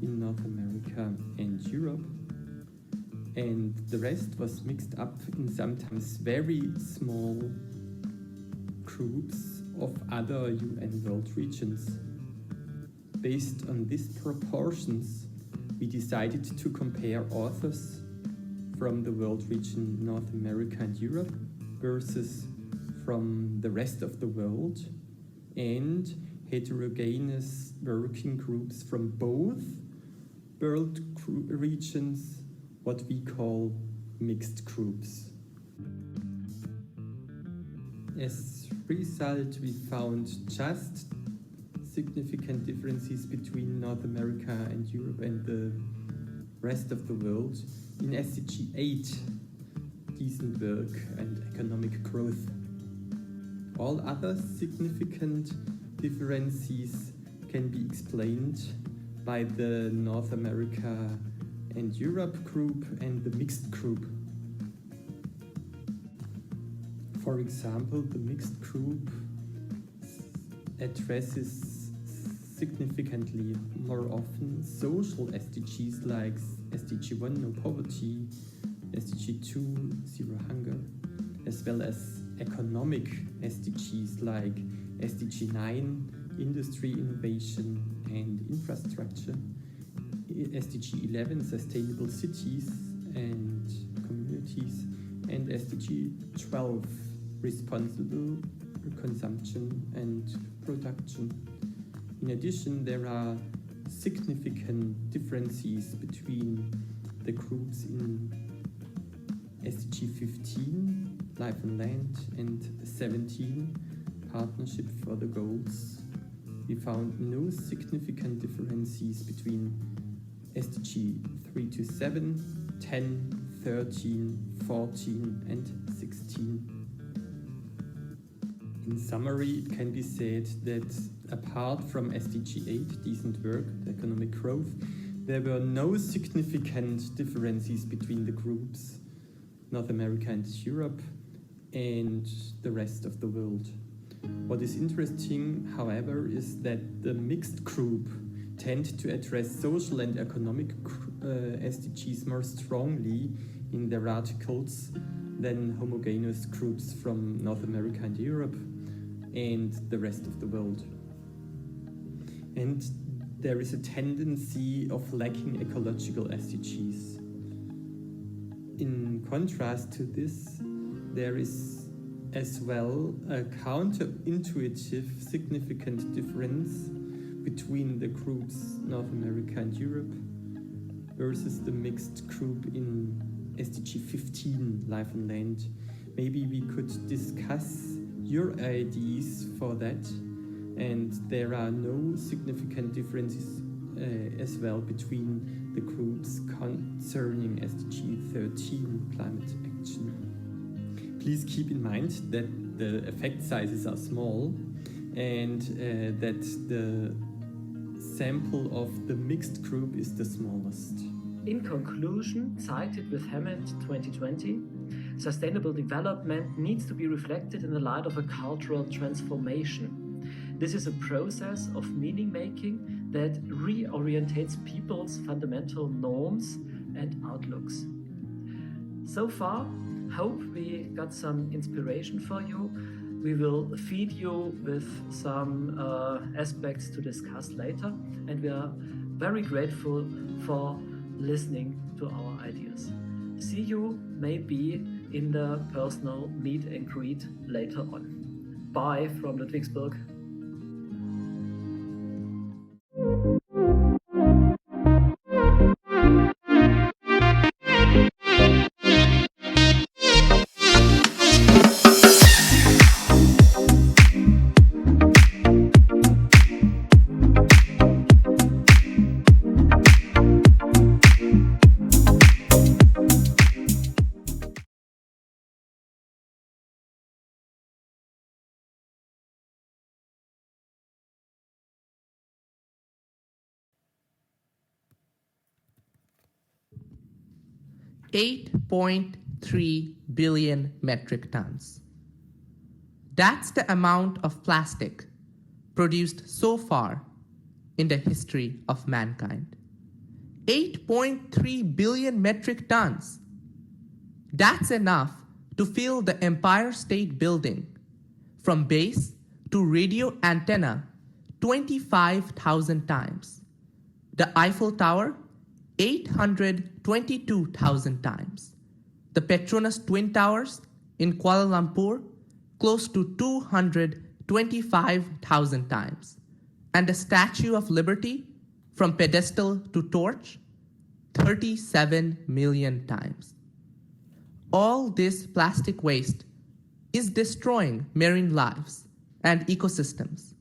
in North America and Europe, and the rest was mixed up in sometimes very small groups of other UN world regions. Based on these proportions, we decided to compare authors from the world region North America and Europe versus from the rest of the world, and heterogeneous working groups from both world regions, what we call mixed groups. As a result, we found just significant differences between North America and Europe and the rest of the world in SDG 8, decent work and economic growth. All other significant differences can be explained by the North America and Europe group and the mixed group. For example, the mixed group addresses significantly more often social SDGs like SDG 1, no poverty, SDG 2, zero hunger, as well as economic SDGs like SDG 9, industry, innovation and infrastructure, SDG 11, sustainable cities and communities, and SDG 12, responsible consumption and production. In addition, there are significant differences between the groups in SDG 15, life and land, and 17, partnership for the goals. We found no significant differences between SDG 3 to 7, 10, 13, 14, and 16. In summary, it can be said that apart from SDG 8, decent work, economic growth, there were no significant differences between the groups, North America and Europe, and the rest of the world. What is interesting, however, is that the mixed group tend to address social and economic SDGs more strongly in their articles than homogeneous groups from North America and Europe and the rest of the world. And there is a tendency of lacking ecological SDGs. In contrast to this, there is as well a counterintuitive significant difference between the groups North America and Europe versus the mixed group in SDG 15, life and land. Maybe we could discuss your ideas for that, and there are no significant differences as well between the groups concerning SDG 13, climate action. Please keep in mind that the effect sizes are small and that the sample of the mixed group is the smallest. In conclusion, cited with Hammond 2020, sustainable development needs to be reflected in the light of a cultural transformation. This is a process of meaning-making that reorientates people's fundamental norms and outlooks. So far, hope we got some inspiration for you. We will feed you with some aspects to discuss later, and we are very grateful for listening to our ideas. See you maybe in the personal meet and greet later on. Bye from Ludwigsburg. $8.3 billion metric tons. That's the amount of plastic produced so far in the history of mankind. 8.3 billion metric tons. That's enough to fill the Empire State Building from base to radio antenna 25,000 times. The Eiffel Tower 822,000 times. The Petronas Twin Towers in Kuala Lumpur close to 225,000 times. And the Statue of Liberty from pedestal to torch 37 million times. All this plastic waste is destroying marine lives and ecosystems,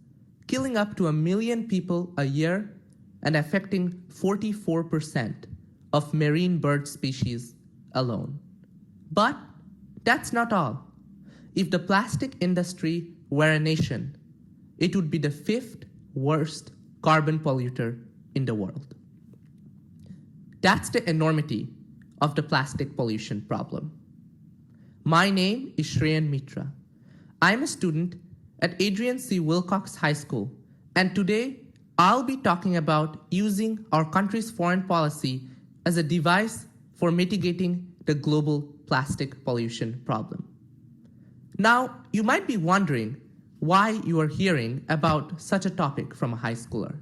killing up to 1 million people a year and affecting 44% of marine bird species alone. But that's not all. If the plastic industry were a nation, it would be the 5th worst carbon polluter in the world. That's the enormity of the plastic pollution problem. My name is Shreyan Mitra. I'm a student at Adrian C. Wilcox High School, and today I'll be talking about using our country's foreign policy as a device for mitigating the global plastic pollution problem. Now, you might be wondering why you are hearing about such a topic from a high schooler.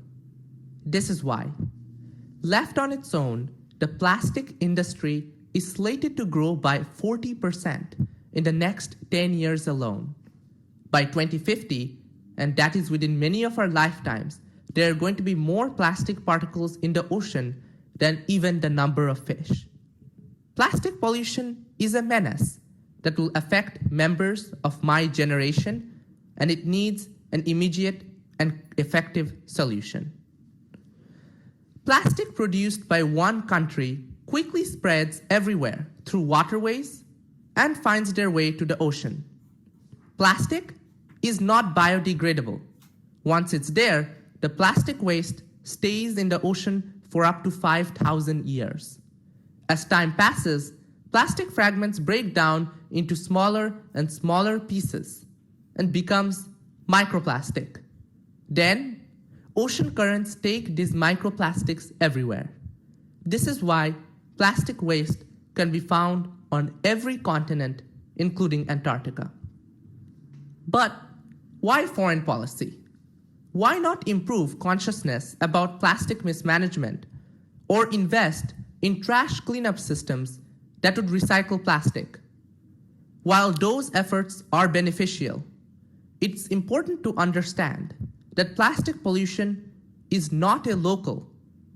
This is why. Left on its own, the plastic industry is slated to grow by 40% in the next 10 years alone. By 2050, and that is within many of our lifetimes, there are going to be more plastic particles in the ocean than even the number of fish. Plastic pollution is a menace that will affect members of my generation, and it needs an immediate and effective solution. Plastic produced by one country quickly spreads everywhere through waterways and finds their way to the ocean. Plastic is not biodegradable. Once it's there, the plastic waste stays in the ocean for up to 5,000 years. As time passes, plastic fragments break down into smaller and smaller pieces and becomes microplastic. Then, ocean currents take these microplastics everywhere. This is why plastic waste can be found on every continent, including Antarctica. But why foreign policy? Why not improve consciousness about plastic mismanagement or invest in trash cleanup systems that would recycle plastic? While those efforts are beneficial, it's important to understand that plastic pollution is not a local,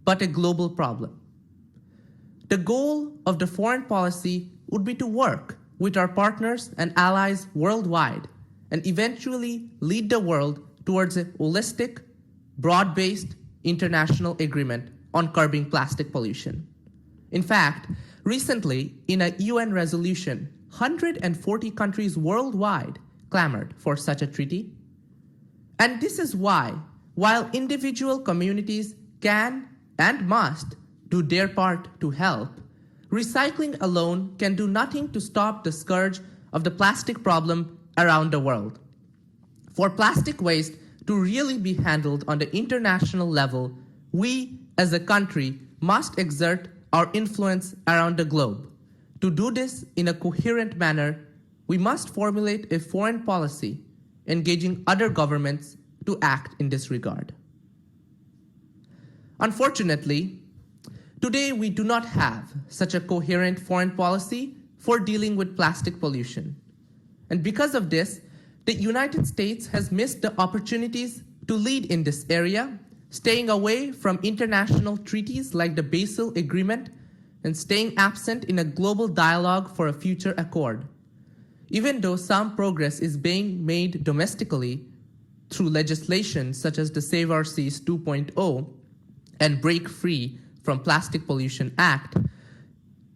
but a global problem. The goal of the foreign policy would be to work with our partners and allies worldwide and eventually lead the world towards a holistic, broad-based international agreement on curbing plastic pollution. In fact, recently, in a UN resolution, 140 countries worldwide clamored for such a treaty. And this is why, while individual communities can and must do their part to help, recycling alone can do nothing to stop the scourge of the plastic problem around the world. For plastic waste to really be handled on the international level, we as a country must exert our influence around the globe. To do this in a coherent manner, we must formulate a foreign policy engaging other governments to act in this regard. Unfortunately, today we do not have such a coherent foreign policy for dealing with plastic pollution. And because of this, the United States has missed the opportunities to lead in this area, staying away from international treaties like the Basel Agreement and staying absent in a global dialogue for a future accord. Even though some progress is being made domestically through legislation such as the Save Our Seas 2.0 and Break Free from Plastic Pollution Act,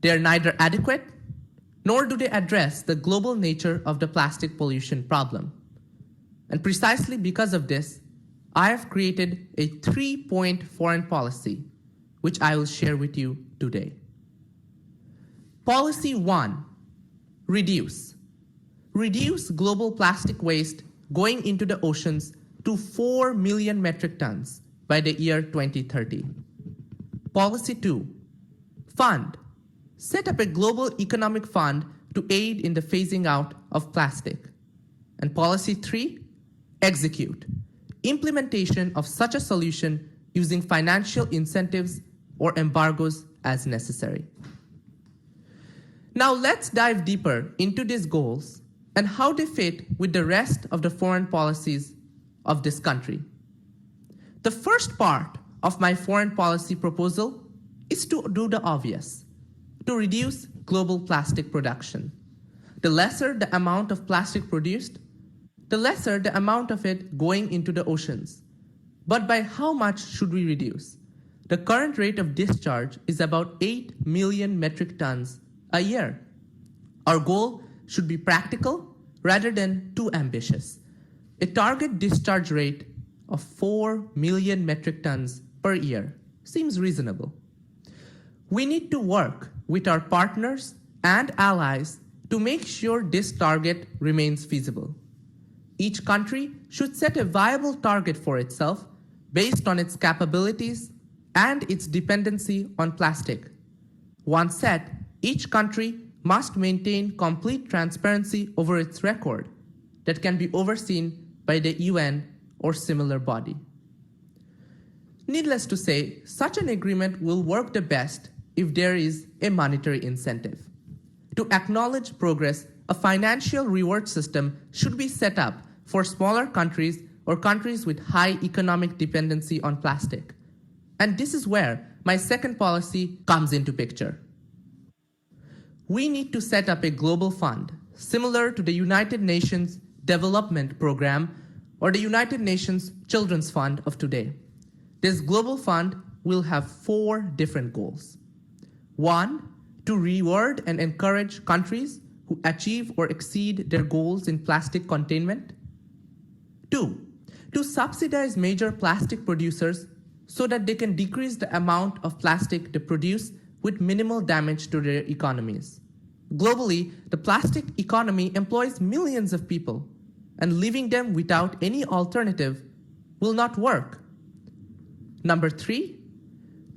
they are neither adequate nor do they address the global nature of the plastic pollution problem. And precisely because of this, I have created a 3-point foreign policy, which I will share with you today. Policy 1, reduce. Reduce global plastic waste going into the oceans to 4 million metric tons by the year 2030. Policy 2, fund. Set up a global economic fund to aid in the phasing out of plastic. And policy 3, execute. Implementation of such a solution using financial incentives or embargoes as necessary. Now let's dive deeper into these goals and how they fit with the rest of the foreign policies of this country. The first part of my foreign policy proposal is to do the obvious, to reduce global plastic production. The lesser the amount of plastic produced, the lesser the amount of it going into the oceans. But by how much should we reduce? The current rate of discharge is about 8 million metric tons a year. Our goal should be practical rather than too ambitious. A target discharge rate of 4 million metric tons per year seems reasonable. We need to work with our partners and allies to make sure this target remains feasible. Each country should set a viable target for itself based on its capabilities and its dependency on plastic. Once set, each country must maintain complete transparency over its record that can be overseen by the UN or similar body. Needless to say, such an agreement will work the best if there is a monetary incentive. To acknowledge progress, a financial reward system should be set up for smaller countries or countries with high economic dependency on plastic. And this is where my second policy comes into picture. We need to set up a global fund similar to the United Nations Development Program or the United Nations Children's Fund of today. This global fund will have 4 different goals. 1, to reward and encourage countries who achieve or exceed their goals in plastic containment. 2, to subsidize major plastic producers so that they can decrease the amount of plastic they produce with minimal damage to their economies. Globally, the plastic economy employs millions of people, and leaving them without any alternative will not work. Number 3,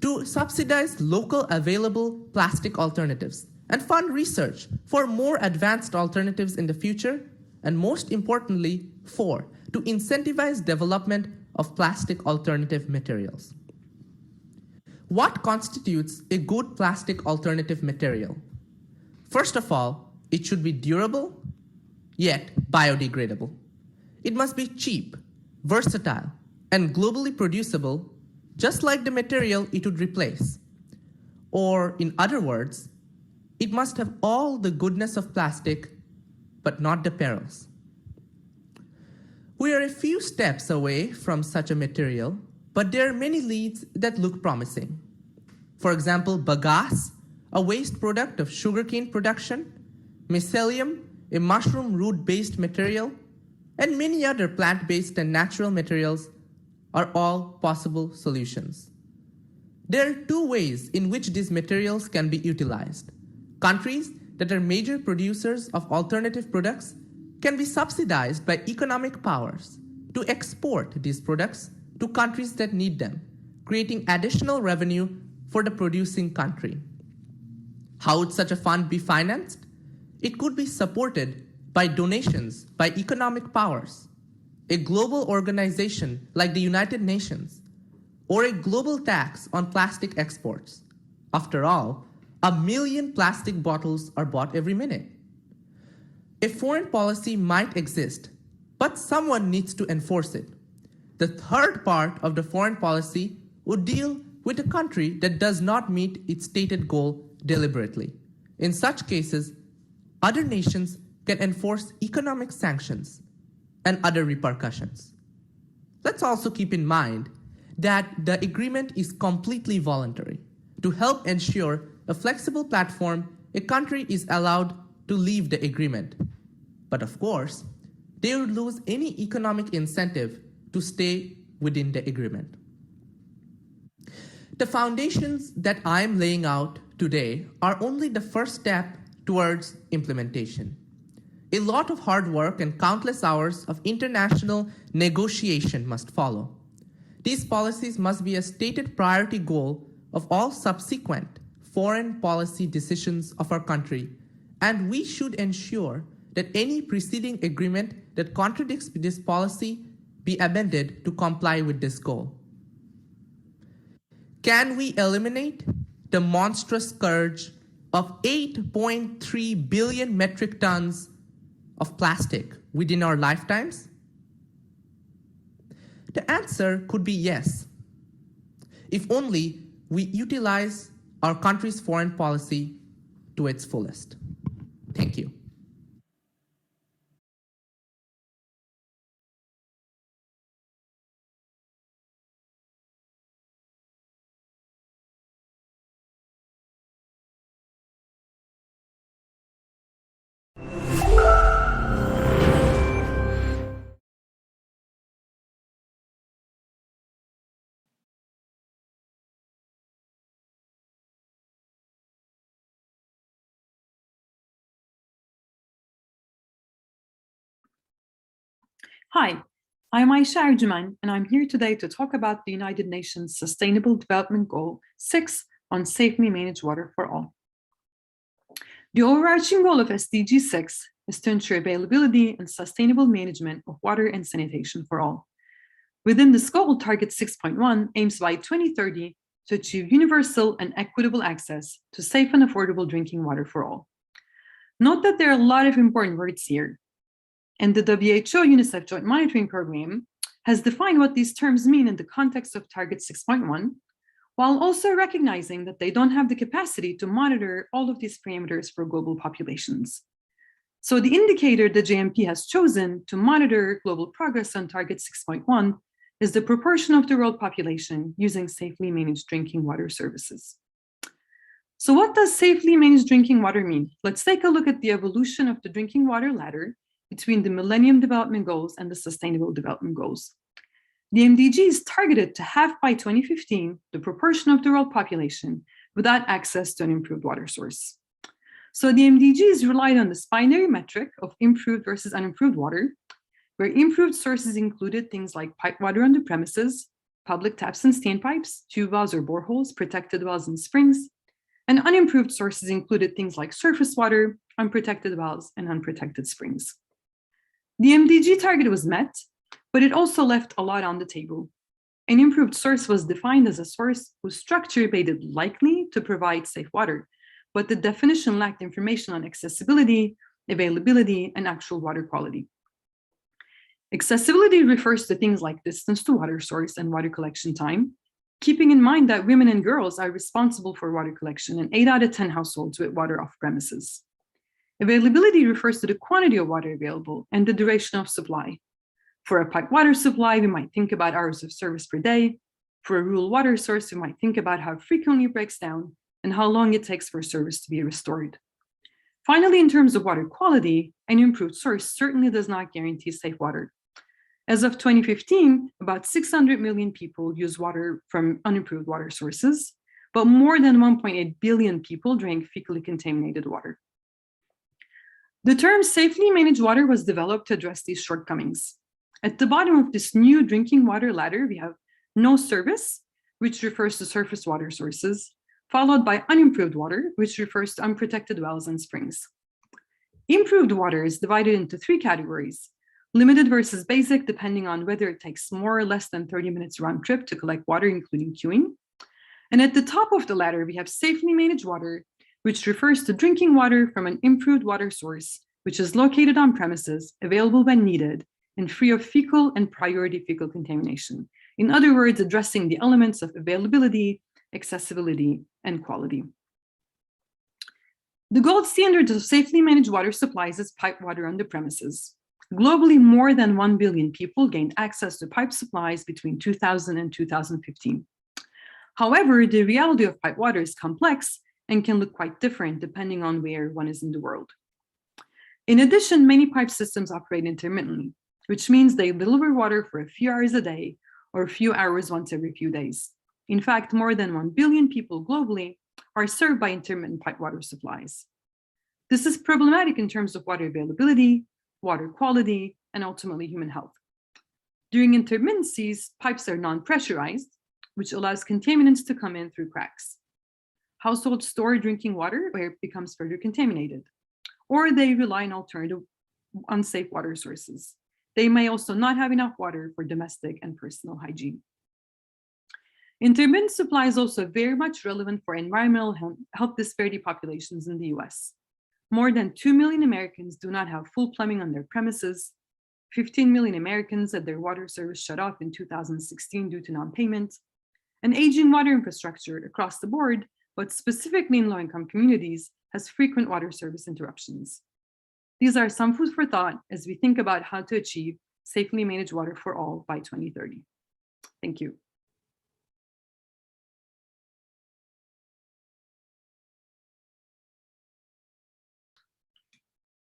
to subsidize local available plastic alternatives and fund research for more advanced alternatives in the future. And most importantly, 4, to incentivize development of plastic alternative materials. What constitutes a good plastic alternative material? First of all, it should be durable, yet biodegradable. It must be cheap, versatile, and globally producible, just like the material it would replace. Or in other words, it must have all the goodness of plastic, but not the perils. We are a few steps away from such a material, but there are many leads that look promising. For example, bagasse, a waste product of sugarcane production, mycelium, a mushroom root-based material, and many other plant-based and natural materials are all possible solutions. There are 2 ways in which these materials can be utilized. Countries that are major producers of alternative products can be subsidized by economic powers to export these products to countries that need them, creating additional revenue for the producing country. How would such a fund be financed? It could be supported by donations by economic powers, a global organization like the United Nations, or a global tax on plastic exports. After all, 1 million plastic bottles are bought every minute. A foreign policy might exist, but someone needs to enforce it. The third part of the foreign policy would deal with a country that does not meet its stated goal deliberately. In such cases, other nations can enforce economic sanctions and other repercussions. Let's also keep in mind that the agreement is completely voluntary. To help ensure a flexible platform, a country is allowed to leave the agreement. But of course, they would lose any economic incentive to stay within the agreement. The foundations that I'm laying out today are only the first step towards implementation. A lot of hard work and countless hours of international negotiation must follow. These policies must be a stated priority goal of all subsequent foreign policy decisions of our country, and we should ensure that any preceding agreement that contradicts this policy be amended to comply with this goal. Can we eliminate the monstrous scourge of 8.3 billion metric tons of plastic within our lifetimes? The answer could be yes, if only we utilize our country's foreign policy to its fullest. Thank you. Hi, I'm Ayşe Ercümen, and I'm here today to talk about the United Nations Sustainable Development Goal 6 on safely managed water for all. The overarching goal of SDG 6 is to ensure availability and sustainable management of water and sanitation for all. Within this goal, Target 6.1 aims by 2030 to achieve universal and equitable access to safe and affordable drinking water for all. Note that there are a lot of important words here, and the WHO-UNICEF Joint Monitoring Program has defined what these terms mean in the context of Target 6.1, while also recognizing that they don't have the capacity to monitor all of these parameters for global populations. So the indicator the JMP has chosen to monitor global progress on Target 6.1 is the proportion of the world population using safely managed drinking water services. So what does safely managed drinking water mean? Let's take a look at the evolution of the drinking water ladder between the Millennium Development Goals and the Sustainable Development Goals. The MDG is targeted to halve by 2015 the proportion of the world population without access to an improved water source. So the MDGs relied on this binary metric of improved versus unimproved water, where improved sources included things like pipe water on the premises, public taps and standpipes, tube wells or boreholes, protected wells and springs, and unimproved sources included things like surface water, unprotected wells, and unprotected springs. The MDG target was met, but it also left a lot on the table. An improved source was defined as a source whose structure made it likely to provide safe water, but the definition lacked information on accessibility, availability, and actual water quality. Accessibility refers to things like distance to water source and water collection time, keeping in mind that women and girls are responsible for water collection in 8 out of 10 households with water off premises. Availability refers to the quantity of water available and the duration of supply. For a pipe water supply, we might think about hours of service per day. For a rural water source, we might think about how frequently it breaks down and how long it takes for service to be restored. Finally, in terms of water quality, an improved source certainly does not guarantee safe water. As of 2015, about 600 million people use water from unimproved water sources, but more than 1.8 billion people drank fecally contaminated water. The term safely managed water was developed to address these shortcomings. At the bottom of this new drinking water ladder, we have no service, which refers to surface water sources, followed by unimproved water, which refers to unprotected wells and springs. Improved water is divided into 3 categories: limited versus basic, depending on whether it takes more or less than 30 minutes round trip to collect water, including queuing. And at the top of the ladder, we have safely managed water, which refers to drinking water from an improved water source, which is located on premises, available when needed, and free of fecal and priority fecal contamination. In other words, addressing the elements of availability, accessibility, and quality. The gold standard of safely managed water supplies is pipe water on the premises. Globally, more than 1 billion people gained access to pipe supplies between 2000 and 2015. However, the reality of pipe water is complex and can look quite different depending on where one is in the world. In addition, many pipe systems operate intermittently, which means they deliver water for a few hours a day or a few hours once every few days. In fact, more than 1 billion people globally are served by intermittent pipe water supplies. This is problematic in terms of water availability, water quality, and ultimately human health. During intermittencies, pipes are non-pressurized, which allows contaminants to come in through cracks. Households store drinking water where it becomes further contaminated, or they rely on alternative unsafe water sources. They may also not have enough water for domestic and personal hygiene. Intermittent supply is also very much relevant for environmental health disparity populations in the US. More than 2 million Americans do not have full plumbing on their premises. 15 million Americans had their water service shut off in 2016 due to non-payment. An aging water infrastructure across the board, but specifically in low-income communities, has frequent water service interruptions. These are some food for thought as we think about how to achieve safely managed water for all by 2030. Thank you.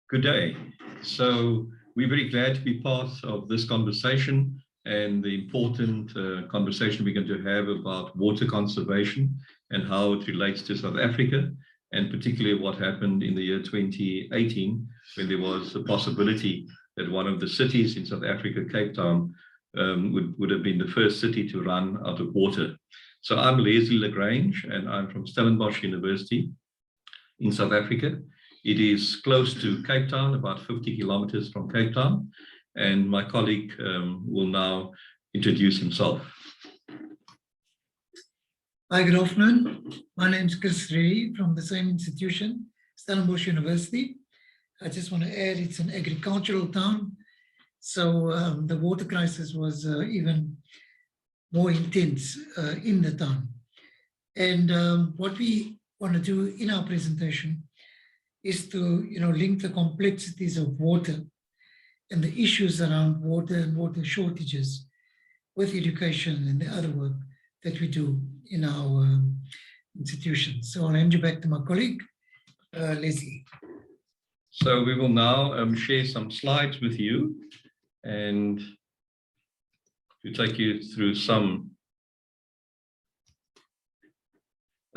Good day. So we're very glad to be part of this conversation and the important conversation we're going to have about water conservation and how it relates to South Africa, and particularly what happened in the year 2018, when there was a possibility that one of the cities in South Africa, Cape Town, would have been the first city to run out of water. So I'm Leslie Lagrange, and I'm from Stellenbosch University in South Africa. It is close to Cape Town, about 50 kilometers from Cape Town. And my colleague will now introduce himself. Hi, good afternoon. My name is Chris Ray from the same institution, Stellenbosch University. I just want to add it's an agricultural town. So the water crisis was even more intense in the town. And what we want to do in our presentation is to link the complexities of water and the issues around water and water shortages with education and the other work that we do in our institution. So I'll hand you back to my colleague, Leslie. So we will now share some slides with you and to take you through some.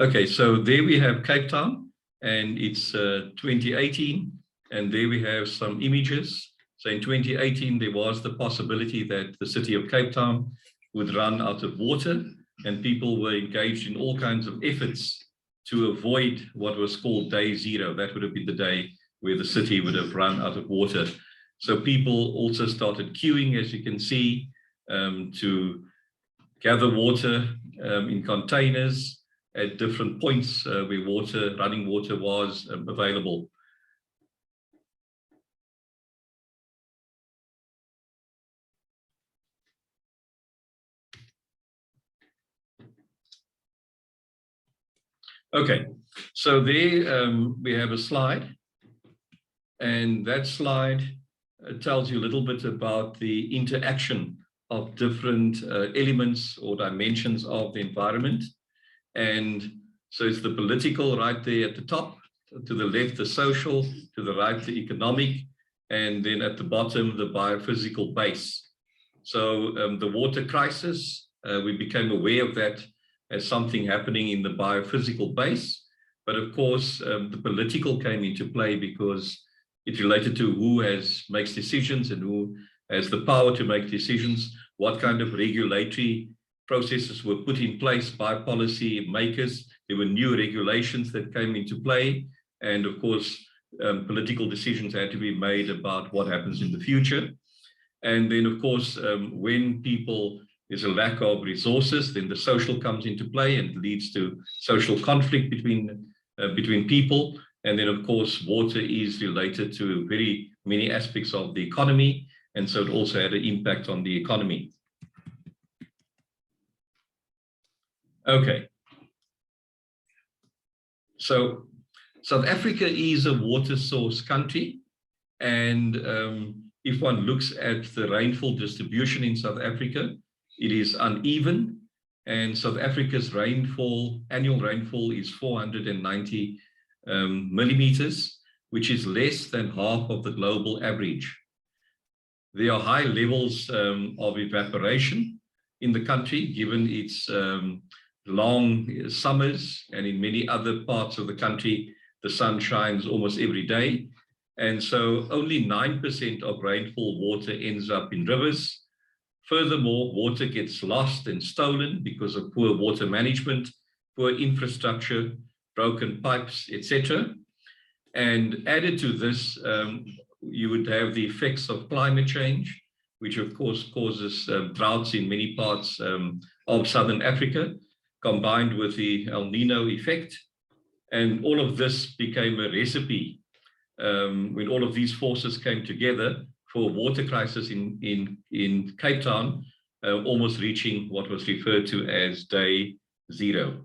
Okay, so there we have Cape Town, and it's 2018, and there we have some images. So in 2018, there was the possibility that the city of Cape Town would run out of water, and people were engaged in all kinds of efforts to avoid what was called day zero. That would have been the day where the city would have run out of water. So people also started queuing, as you can see, to gather water in containers at different points where running water was available. Okay, so there we have a slide, and that slide tells you a little bit about the interaction of different elements or dimensions of the environment. And so it's the political right there at the top, to the left the social, to the right the economic, and then at the bottom the biophysical base. So the water crisis, we became aware of that as something happening in the biophysical base. But of course, the political came into play because it related to who makes decisions and who has the power to make decisions, what kind of regulatory processes were put in place by policy makers. There were new regulations that came into play. And of course, political decisions had to be made about what happens in the future. And then, of course, when there's a lack of resources, then the social comes into play and leads to social conflict between people. And then, of course, water is related to very many aspects of the economy. And so it also had an impact on the economy. Okay. So South Africa is a water source country. And if one looks at the rainfall distribution in South Africa, it is uneven. And South Africa's annual rainfall is 490 millimeters, which is less than half of the global average. There are high levels of evaporation in the country, given its long summers, and in many other parts of the country, the sun shines almost every day. And so only 9% of rainfall water ends up in rivers. Furthermore, water gets lost and stolen because of poor water management, poor infrastructure, broken pipes, etc. And added to this, you would have the effects of climate change, which of course causes droughts in many parts of Southern Africa, combined with the El Nino effect. And all of this became a recipe when all of these forces came together for a water crisis in Cape Town, almost reaching what was referred to as day zero.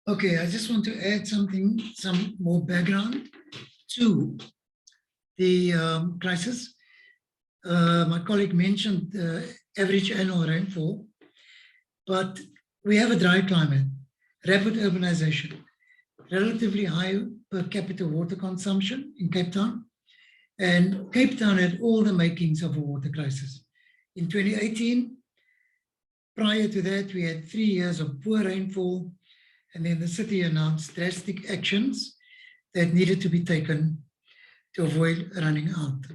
Okay, I just want to add some more background to the crisis. My colleague mentioned the average annual rainfall, but we have a dry climate, rapid urbanization, relatively high per capita water consumption in Cape Town. And Cape Town had all the makings of a water crisis. In 2018, prior to that, we had 3 years of poor rainfall, and then the city announced drastic actions that needed to be taken to avoid running out.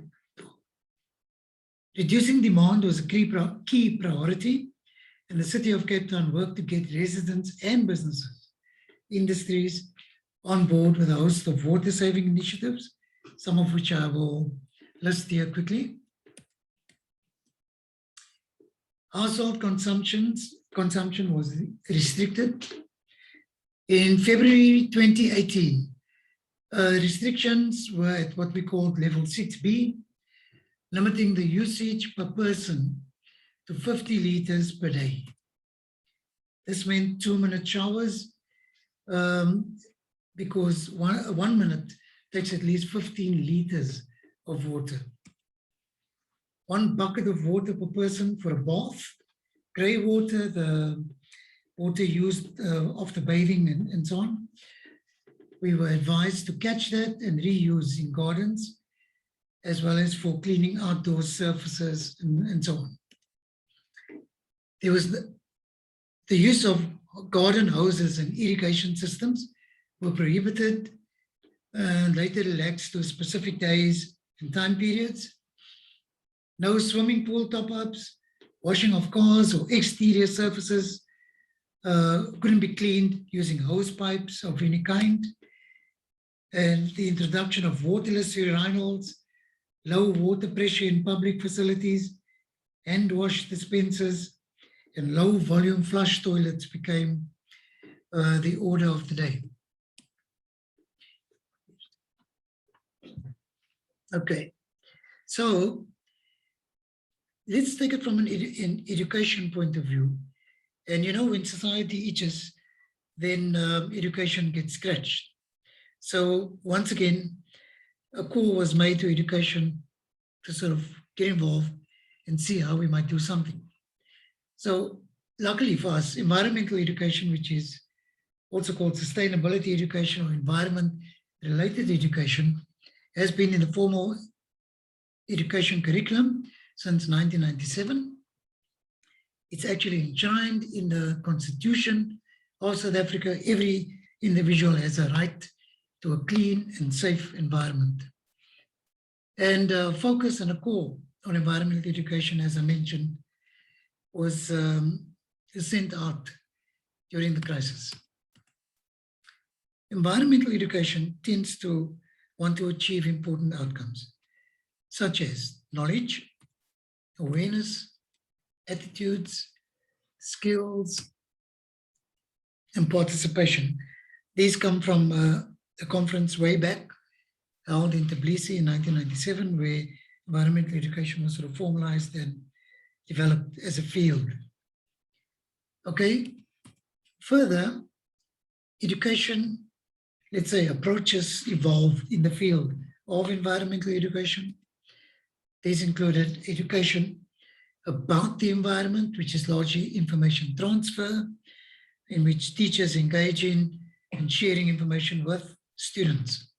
Reducing demand was a key priority, and the City of Cape Town worked to get residents and businesses, industries on board with a host of water-saving initiatives, some of which I will list here quickly. Household consumption was restricted. In February 2018, restrictions were at what we called level 6B, limiting the usage per person to 50 liters per day. This meant 2-minute showers because one minute takes at least 15 liters of water. 1 bucket of water per person for a bath. Grey water, the water used after bathing and so on. We were advised to catch that and reuse in gardens, as well as for cleaning outdoor surfaces and so on. There was the use of garden hoses and irrigation systems were prohibited and later relaxed to specific days and time periods. No swimming pool top-ups, washing of cars or exterior surfaces couldn't be cleaned using hose pipes of any kind. And the introduction of waterless urinals, low water pressure in public facilities, hand wash dispensers, and low volume flush toilets became the order of the day. Okay, so let's take it from an education point of view. And you know, when society itches, then education gets scratched. So once again, a call was made to education to sort of get involved and see how we might do something. So luckily for us, environmental education, which is also called sustainability education or environment-related education, has been in the formal education curriculum since 1997. It's actually enshrined in the Constitution of South Africa. Every individual has a right to a clean and safe environment. And focus and a call on environmental education, as I mentioned, was sent out during the crisis. Environmental education tends to want to achieve important outcomes, such as knowledge, awareness, attitudes, skills, and participation. These come from a conference way back held in Tbilisi in 1997, where environmental education was sort of formalized and developed as a field. Okay, further, education, let's say, approaches evolved in the field of environmental education. These included education about the environment, which is largely information transfer, in which teachers engage in and sharing information with students.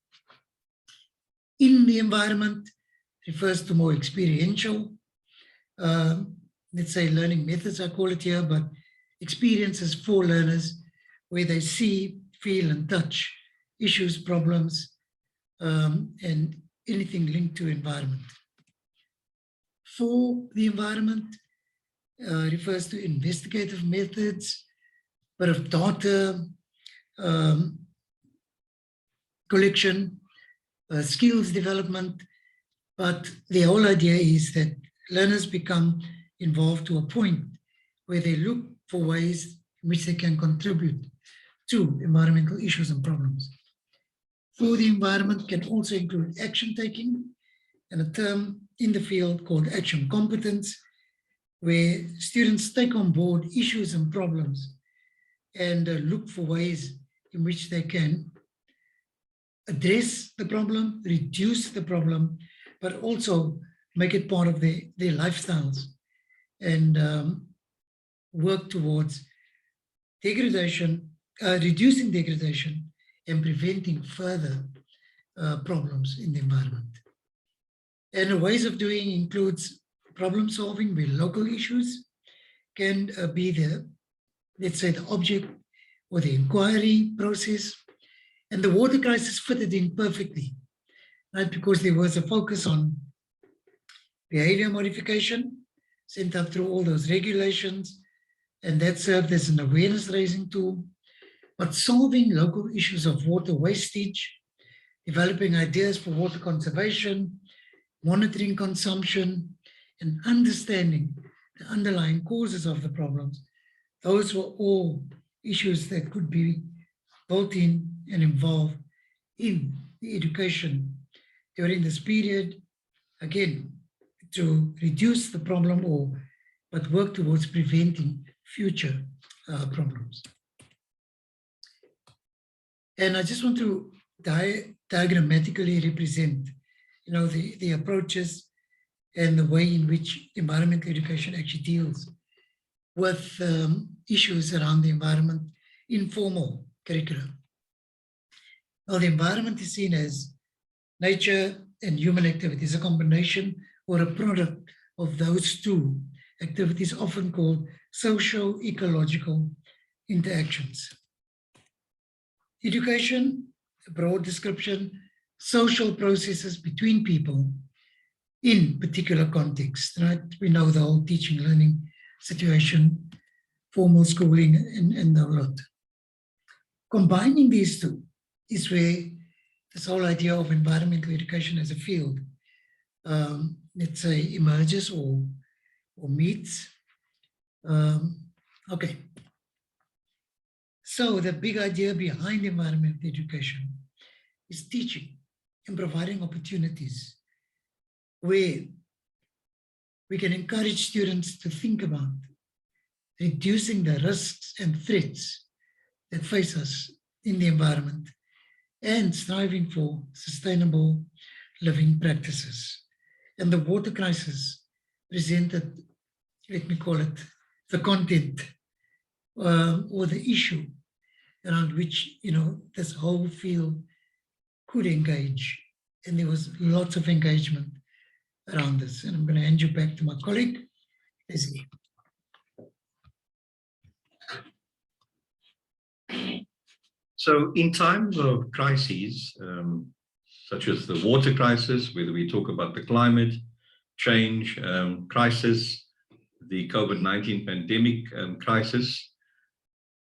In the environment refers to more experiential, let's say, learning methods, I call it here, but experiences for learners where they see, feel, and touch issues, problems, and anything linked to environment. For the environment refers to investigative methods, bit of data collection, skills development, but the whole idea is that learners become involved to a point where they look for ways in which they can contribute to environmental issues and problems. For the environment can also include action taking, and a term in the field called action competence, where students take on board issues and problems and look for ways in which they can address the problem, reduce the problem, but also make it part of their lifestyles and work towards degradation, reducing degradation and preventing further problems in the environment. And the ways of doing includes problem solving, where local issues can be the, let's say, the object or the inquiry process. And the water crisis fitted in perfectly right? Because there was a focus on behavior modification sent up through all those regulations, and that served as an awareness raising tool. But solving local issues of water wastage, developing ideas for water conservation, monitoring consumption, and understanding the underlying causes of the problems, those were all issues that could be built in and involved in the education during this period, again, to reduce the problem but work towards preventing future problems. And I just want to diagrammatically represent, the approaches and the way in which environmental education actually deals with issues around the environment in formal curriculum. Now, the environment is seen as nature and human activities, a combination or a product of those two activities, often called socio-ecological interactions. Education, a broad description, social processes between people in particular contexts, right? We know the whole teaching, learning situation, formal schooling, and the lot. Combining these two is where this whole idea of environmental education as a field, let's say, emerges or meets. Okay. So the big idea behind environmental education is teaching and providing opportunities where we can encourage students to think about reducing the risks and threats that face us in the environment and striving for sustainable living practices. And the water crisis presented, let me call it, the content or the issue around which, this whole field could engage. And there was lots of engagement around this. And I'm going to hand you back to my colleague, Leslie. So in times of crises, such as the water crisis, whether we talk about the climate change crisis, the COVID-19 pandemic crisis,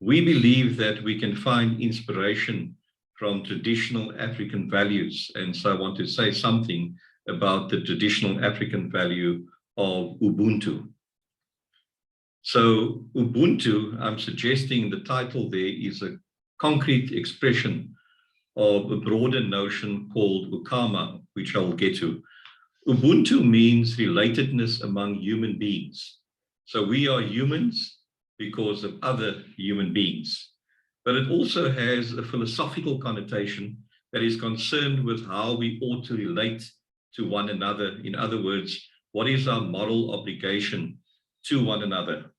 we believe that we can find inspiration from traditional African values. And so I want to say something about the traditional African value of Ubuntu. So Ubuntu, I'm suggesting the title there is a concrete expression of a broader notion called Ukama, which I'll get to. Ubuntu means relatedness among human beings. So we are humans because of other human beings. But it also has a philosophical connotation that is concerned with how we ought to relate to one another. In other words, what is our moral obligation to one another?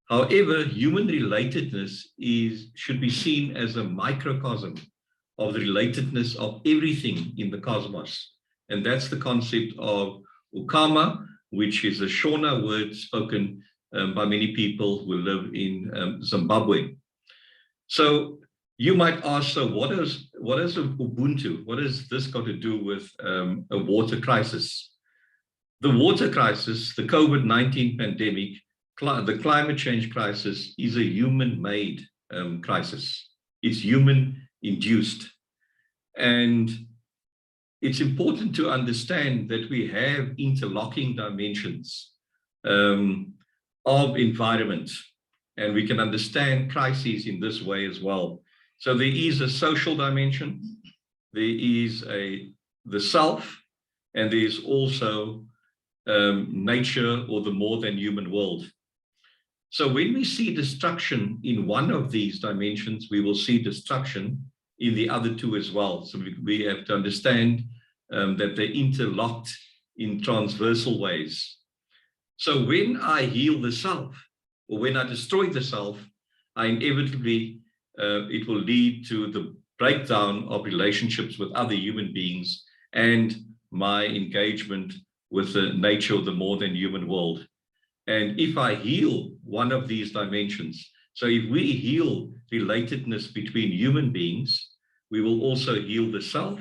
However, human relatedness should be seen as a microcosm of the relatedness of everything in the cosmos. And that's the concept of Ukama, which is a Shona word spoken by many people who live in Zimbabwe. So you might ask, so what is Ubuntu? What has this got to do with a water crisis? The water crisis, the COVID-19 pandemic, the climate change crisis is a human-made crisis. It's human-induced. And it's important to understand that we have interlocking dimensions of environment, and we can understand crises in this way as well. So there is a social dimension, there is the self, and there is also nature or the more than human world. So when we see destruction in one of these dimensions, we will see destruction in the other two as well. So we have to understand that they're interlocked in transversal ways. So when I heal the self, or when I destroy the self, I inevitably, it will lead to the breakdown of relationships with other human beings and my engagement with the nature of the more than human world. And if I heal one of these dimensions, so if we heal relatedness between human beings, we will also heal the self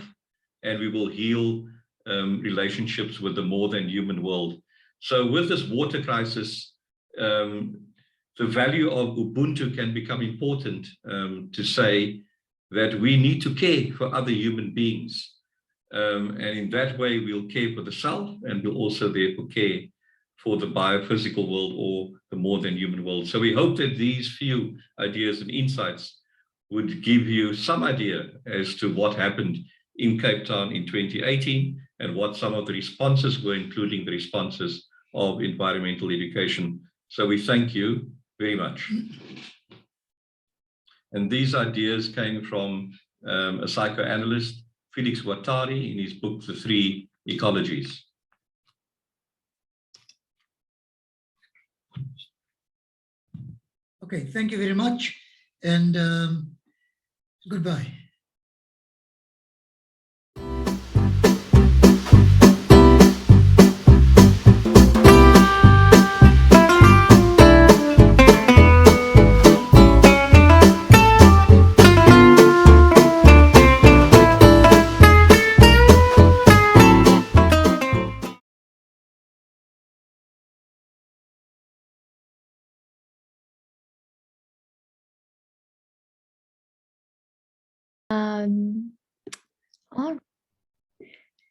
and we will heal relationships with the more than human world. So with this water crisis, the value of Ubuntu can become important to say that we need to care for other human beings. And in that way, we'll care for the self, and we'll also therefore care for the biophysical world or the more than human world. So we hope that these few ideas and insights would give you some idea as to what happened in Cape Town in 2018 and what some of the responses were, including the responses of environmental education. So we thank you very much. And these ideas came from a psychoanalyst, Felix Guattari, in his book, The Three Ecologies. Okay, thank you very much, and goodbye.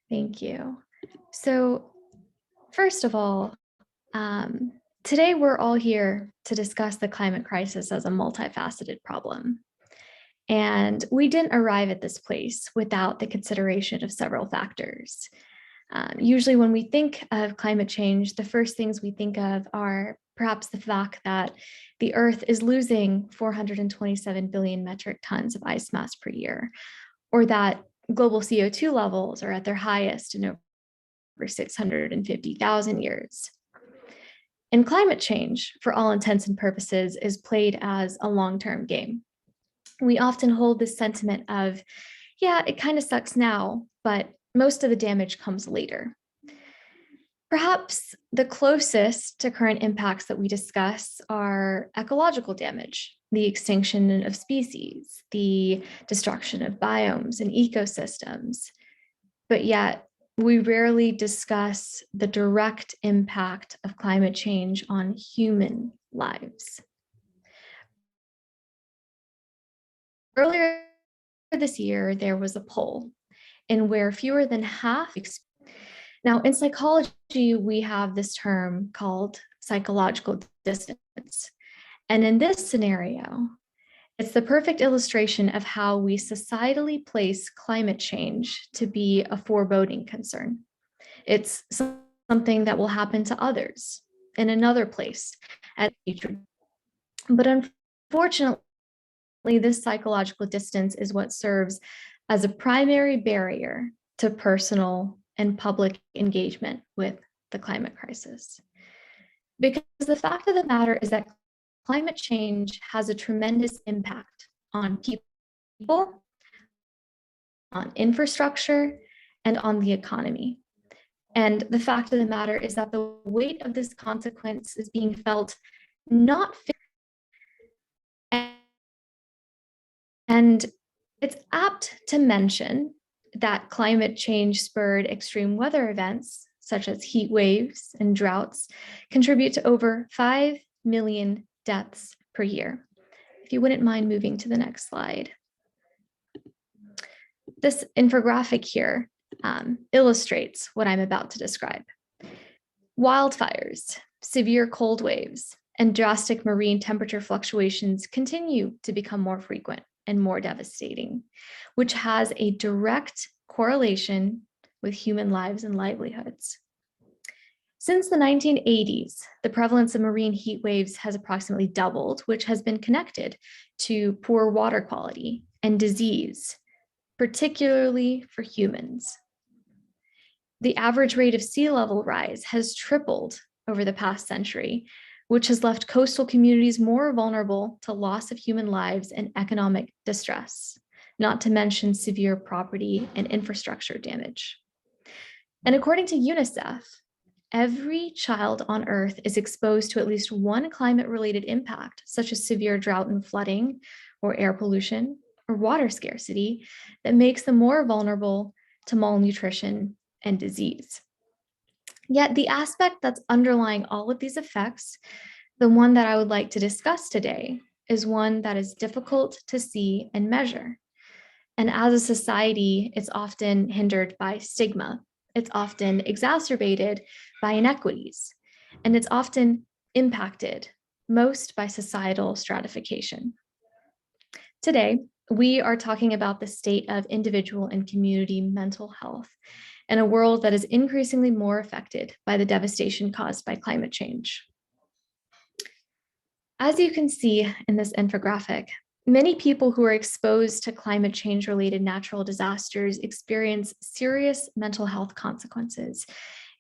Thank you. So first of all, today we're all here to discuss the climate crisis as a multifaceted problem. And we didn't arrive at this place without the consideration of several factors. Usually when we think of climate change, the first things we think of are perhaps the fact that the Earth is losing 427 billion metric tons of ice mass per year, or that global CO2 levels are at their highest in over 650,000 years. And climate change, for all intents and purposes, is played as a long-term game. We often hold this sentiment of, yeah, it kind of sucks now, but most of the damage comes later. Perhaps the closest to current impacts that we discuss are ecological damage, the extinction of species, the destruction of biomes and ecosystems. But yet, we rarely discuss the direct impact of climate change on human lives. Earlier this year, there was a poll in where fewer than half. Now, in psychology, we have this term called psychological distance. And in this scenario, it's the perfect illustration of how we societally place climate change to be a foreboding concern. It's something that will happen to others in another place at the future. But unfortunately, this psychological distance is what serves as a primary barrier to personal and public engagement with the climate crisis. Because the fact of the matter is that climate change has a tremendous impact on people, on infrastructure, and on the economy. And the fact of the matter is that the weight of this consequence is being felt not fair. And it's apt to mention that climate change spurred extreme weather events, such as heat waves and droughts, contribute to over 5 million deaths per year. If you wouldn't mind moving to the next slide. This infographic here illustrates what I'm about to describe. Wildfires, severe cold waves, and drastic marine temperature fluctuations continue to become more frequent and more devastating, which has a direct correlation with human lives and livelihoods. Since the 1980s, the prevalence of marine heat waves has approximately doubled, which has been connected to poor water quality and disease, particularly for humans. The average rate of sea level rise has tripled over the past century, which has left coastal communities more vulnerable to loss of human lives and economic distress, not to mention severe property and infrastructure damage. And according to UNICEF, every child on Earth is exposed to at least one climate-related impact, such as severe drought and flooding, or air pollution, or water scarcity, that makes them more vulnerable to malnutrition and disease. Yet the aspect that's underlying all of these effects, the one that I would like to discuss today, is one that is difficult to see and measure. And as a society, it's often hindered by stigma. It's often exacerbated by inequities, and it's often impacted most by societal stratification. Today, we are talking about the state of individual and community mental health in a world that is increasingly more affected by the devastation caused by climate change. As you can see in this infographic, many people who are exposed to climate change-related natural disasters experience serious mental health consequences,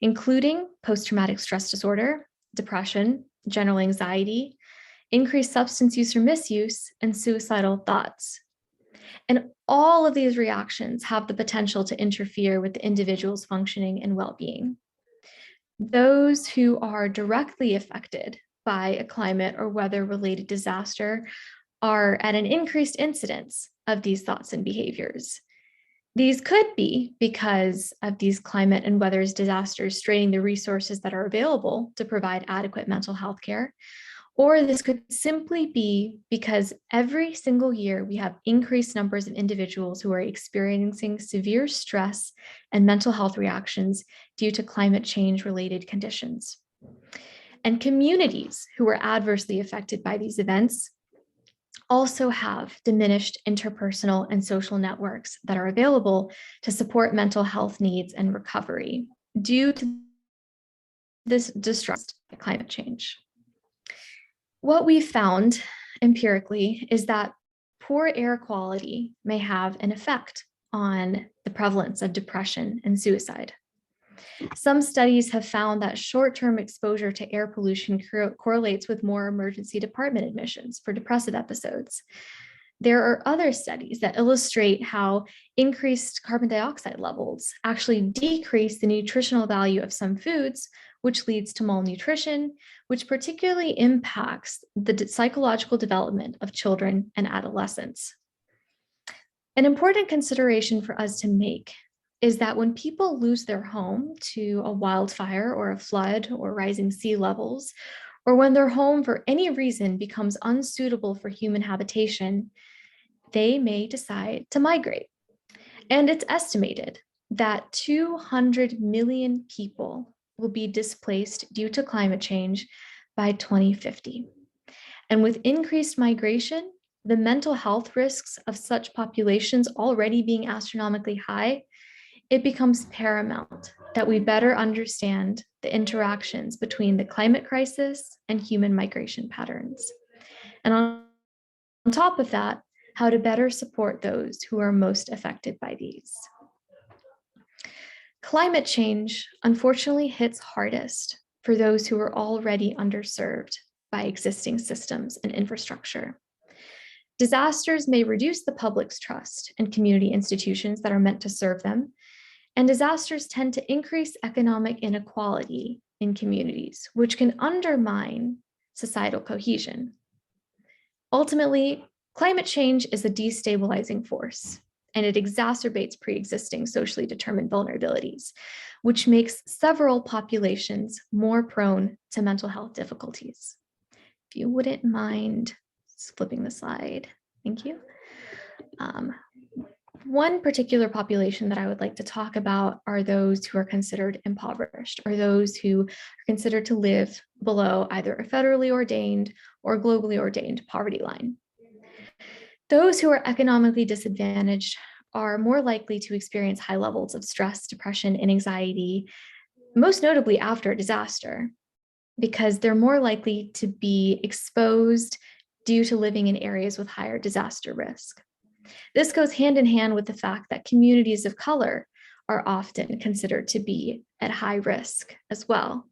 including post-traumatic stress disorder, depression, general anxiety, increased substance use or misuse, and suicidal thoughts. And all of these reactions have the potential to interfere with the individual's functioning and well-being. Those who are directly affected by a climate or weather-related disaster are at an increased incidence of these thoughts and behaviors. These could be because of these climate and weather disasters straining the resources that are available to provide adequate mental health care, or this could simply be because every single year we have increased numbers of individuals who are experiencing severe stress and mental health reactions due to climate change related conditions. And communities who are adversely affected by these events also have diminished interpersonal and social networks that are available to support mental health needs and recovery due to this distrust of climate change. What we found empirically is that poor air quality may have an effect on the prevalence of depression and suicide. Some studies have found that short-term exposure to air pollution correlates with more emergency department admissions for depressive episodes. There are other studies that illustrate how increased carbon dioxide levels actually decrease the nutritional value of some foods, which leads to malnutrition, which particularly impacts the psychological development of children and adolescents. An important consideration for us to make is that when people lose their home to a wildfire or a flood or rising sea levels, or when their home for any reason becomes unsuitable for human habitation, they may decide to migrate. And it's estimated that 200 million people will be displaced due to climate change by 2050. And with increased migration, the mental health risks of such populations already being astronomically high, it becomes paramount that we better understand the interactions between the climate crisis and human migration patterns. And on top of that, how to better support those who are most affected by these. Climate change, unfortunately, hits hardest for those who are already underserved by existing systems and infrastructure. Disasters may reduce the public's trust in community institutions that are meant to serve them, and disasters tend to increase economic inequality in communities, which can undermine societal cohesion. Ultimately, climate change is a destabilizing force, and it exacerbates pre-existing socially determined vulnerabilities, which makes several populations more prone to mental health difficulties. If you wouldn't mind flipping the slide, thank you. One particular population that I would like to talk about are those who are considered impoverished, or those who are considered to live below either a federally ordained or globally ordained poverty line. Those who are economically disadvantaged are more likely to experience high levels of stress, depression, and anxiety, most notably after a disaster, because they're more likely to be exposed due to living in areas with higher disaster risk. This goes hand in hand with the fact that communities of color are often considered to be at high risk as well.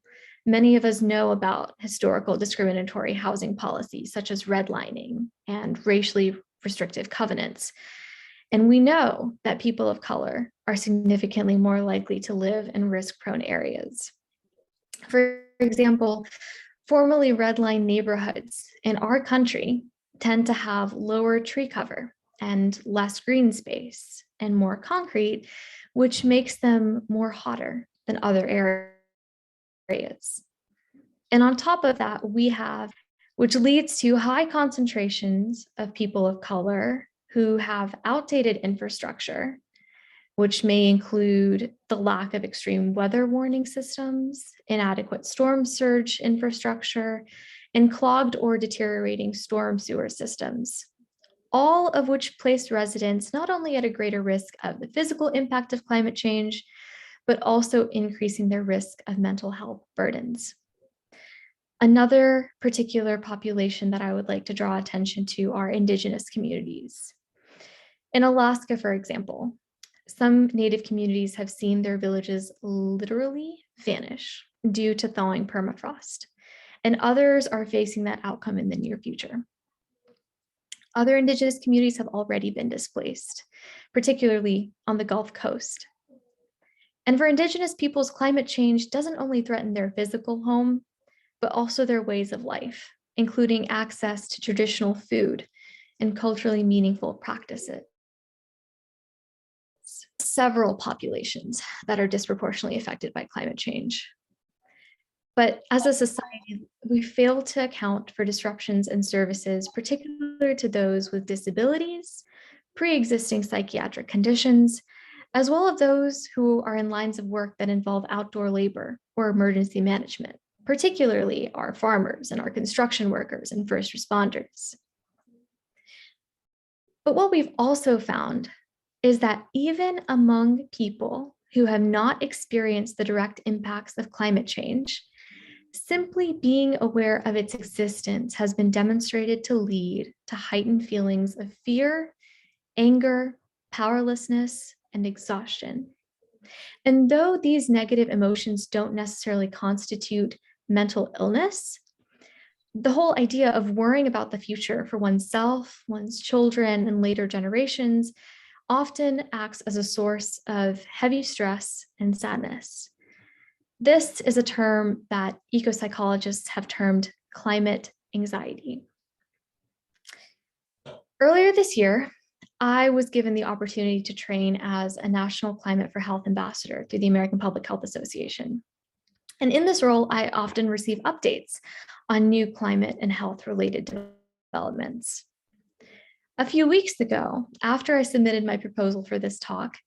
Many of us know about historical discriminatory housing policies such as redlining and racially restrictive covenants. And we know that people of color are significantly more likely to live in risk-prone areas. For example, formerly redlined neighborhoods in our country tend to have lower tree cover and less green space and more concrete, which makes them more hotter than other areas. And on top of that, which leads to high concentrations of people of color who have outdated infrastructure, which may include the lack of extreme weather warning systems, inadequate storm surge infrastructure, and clogged or deteriorating storm sewer systems, all of which place residents not only at a greater risk of the physical impact of climate change, but also increasing their risk of mental health burdens. Another particular population that I would like to draw attention to are Indigenous communities. In Alaska, for example, some Native communities have seen their villages literally vanish due to thawing permafrost, and others are facing that outcome in the near future. Other Indigenous communities have already been displaced, particularly on the Gulf Coast. And for Indigenous peoples, climate change doesn't only threaten their physical home, but also their ways of life, including access to traditional food and culturally meaningful practices. Several populations that are disproportionately affected by climate change. But as a society, we fail to account for disruptions in services, particular to those with disabilities, pre-existing psychiatric conditions, as well as those who are in lines of work that involve outdoor labor or emergency management, particularly our farmers and our construction workers and first responders. But what we've also found is that even among people who have not experienced the direct impacts of climate change, simply being aware of its existence has been demonstrated to lead to heightened feelings of fear, anger, powerlessness, and exhaustion. And though these negative emotions don't necessarily constitute mental illness, the whole idea of worrying about the future for oneself, one's children, and later generations often acts as a source of heavy stress and sadness. This is a term that eco-psychologists have termed climate anxiety. Earlier this year, I was given the opportunity to train as a National Climate for Health Ambassador through the American Public Health Association. And in this role, I often receive updates on new climate and health-related developments. A few weeks ago, after I submitted my proposal for this talk,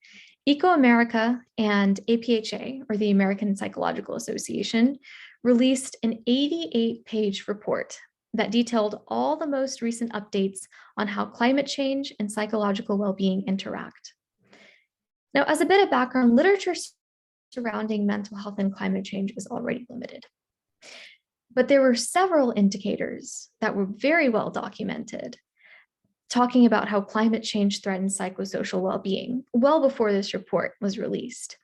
EcoAmerica and APHA, or the American Psychological Association, released an 88-page report that detailed all the most recent updates on how climate change and psychological well-being interact. Now, as a bit of background, literature surrounding mental health and climate change is already limited. But there were several indicators that were very well documented, talking about how climate change threatens psychosocial well-being well before this report was released.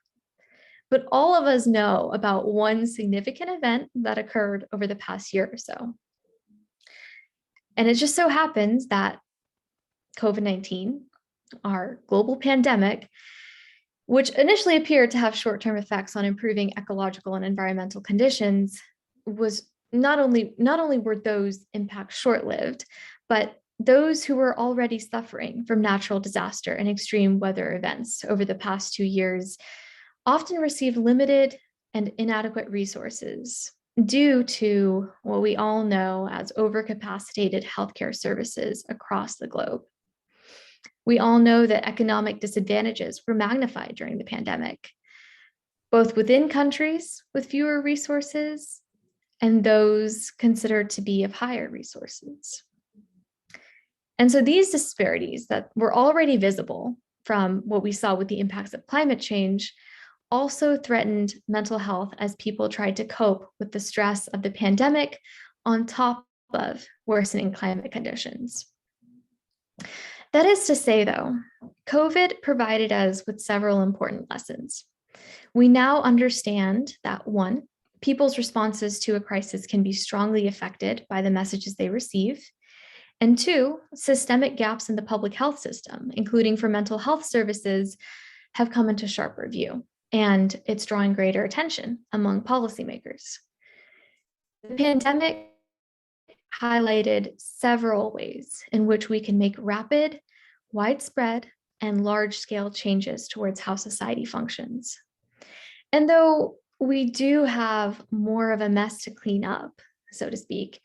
But all of us know about one significant event that occurred over the past year or so. And it just so happens that COVID-19, our global pandemic, which initially appeared to have short-term effects on improving ecological and environmental conditions, was not only were those impacts short-lived, but those who were already suffering from natural disaster and extreme weather events over the past 2 years often received limited and inadequate resources due to what we all know as overcapacitated healthcare services across the globe. We all know that economic disadvantages were magnified during the pandemic, both within countries with fewer resources and those considered to be of higher resources. And so these disparities that were already visible from what we saw with the impacts of climate change also threatened mental health as people tried to cope with the stress of the pandemic on top of worsening climate conditions. That is to say, though, COVID provided us with several important lessons. We now understand that, one, people's responses to a crisis can be strongly affected by the messages they receive. And two, systemic gaps in the public health system, including for mental health services, have come into sharper view, and it's drawing greater attention among policymakers. The pandemic highlighted several ways in which we can make rapid, widespread, and large-scale changes towards how society functions. And though we do have more of a mess to clean up, so to speak,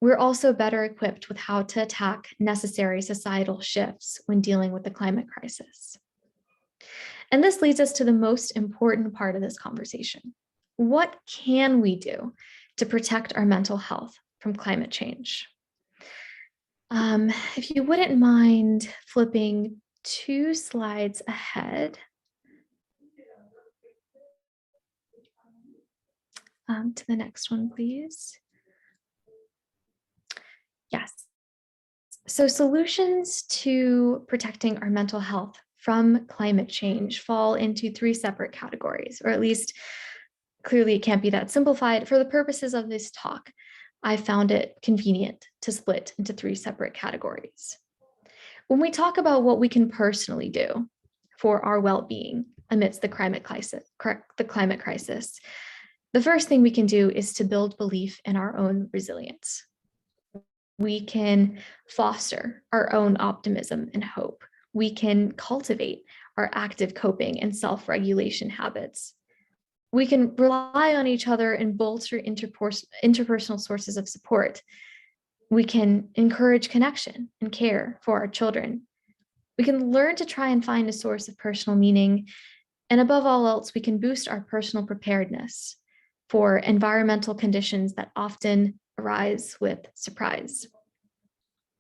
we're also better equipped with how to attack necessary societal shifts when dealing with the climate crisis. And this leads us to the most important part of this conversation. What can we do to protect our mental health from climate change? If you wouldn't mind flipping 2 slides ahead. To the next one, please. Yes. So solutions to protecting our mental health from climate change fall into 3 separate categories, or at least clearly it can't be that simplified. For the purposes of this talk, I found it convenient to split into 3 separate categories. When we talk about what we can personally do for our well-being amidst the climate crisis, the first thing we can do is to build belief in our own resilience. We can foster our own optimism and hope. We can cultivate our active coping and self-regulation habits. We can rely on each other and bolster interpersonal sources of support. We can encourage connection and care for our children. We can learn to try and find a source of personal meaning. And above all else, we can boost our personal preparedness for environmental conditions that often arise with surprise.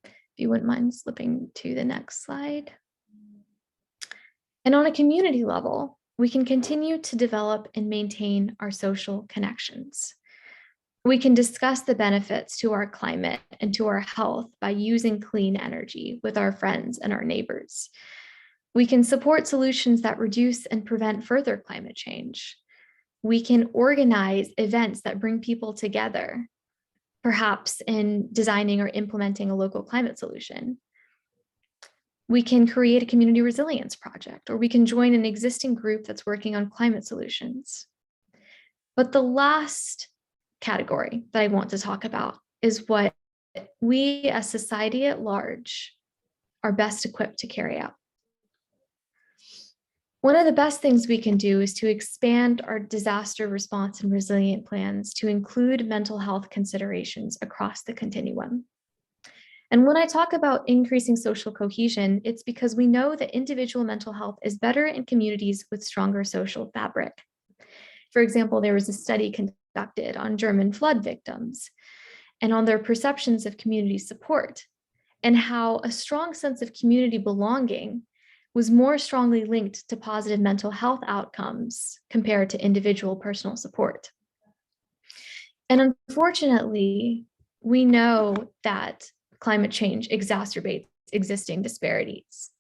If you wouldn't mind slipping to the next slide. And on a community level, we can continue to develop and maintain our social connections. We can discuss the benefits to our climate and to our health by using clean energy with our friends and our neighbors. We can support solutions that reduce and prevent further climate change. We can organize events that bring people together, perhaps in designing or implementing a local climate solution. We can create a community resilience project, or we can join an existing group that's working on climate solutions. But the last category that I want to talk about is what we as society at large are best equipped to carry out. One of the best things we can do is to expand our disaster response and resilient plans to include mental health considerations across the continuum. And when I talk about increasing social cohesion, it's because we know that individual mental health is better in communities with stronger social fabric. For example, there was a study conducted on German flood victims and on their perceptions of community support, and how a strong sense of community belonging was more strongly linked to positive mental health outcomes compared to individual personal support. And unfortunately, we know that climate change exacerbates existing disparities.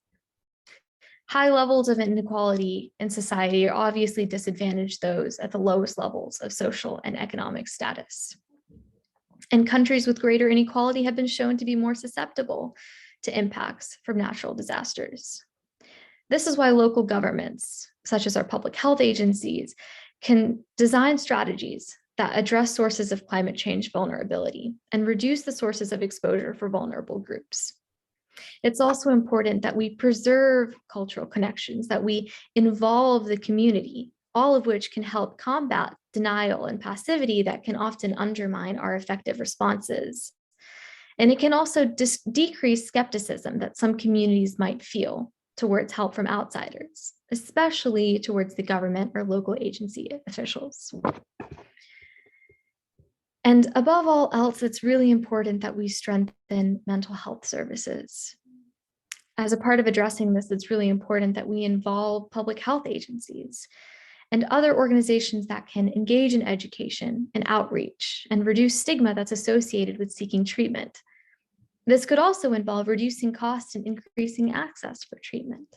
High levels of inequality in society are obviously disadvantage those at the lowest levels of social and economic status. And countries with greater inequality have been shown to be more susceptible to impacts from natural disasters. This is why local governments, such as our public health agencies, can design strategies that address sources of climate change vulnerability and reduce the sources of exposure for vulnerable groups. It's also important that we preserve cultural connections, that we involve the community, all of which can help combat denial and passivity that can often undermine our effective responses. And it can also decrease skepticism that some communities might feel towards help from outsiders, especially towards the government or local agency officials. And above all else, it's really important that we strengthen mental health services. As a part of addressing this, it's really important that we involve public health agencies and other organizations that can engage in education and outreach and reduce stigma that's associated with seeking treatment. This could also involve reducing costs and increasing access for treatment.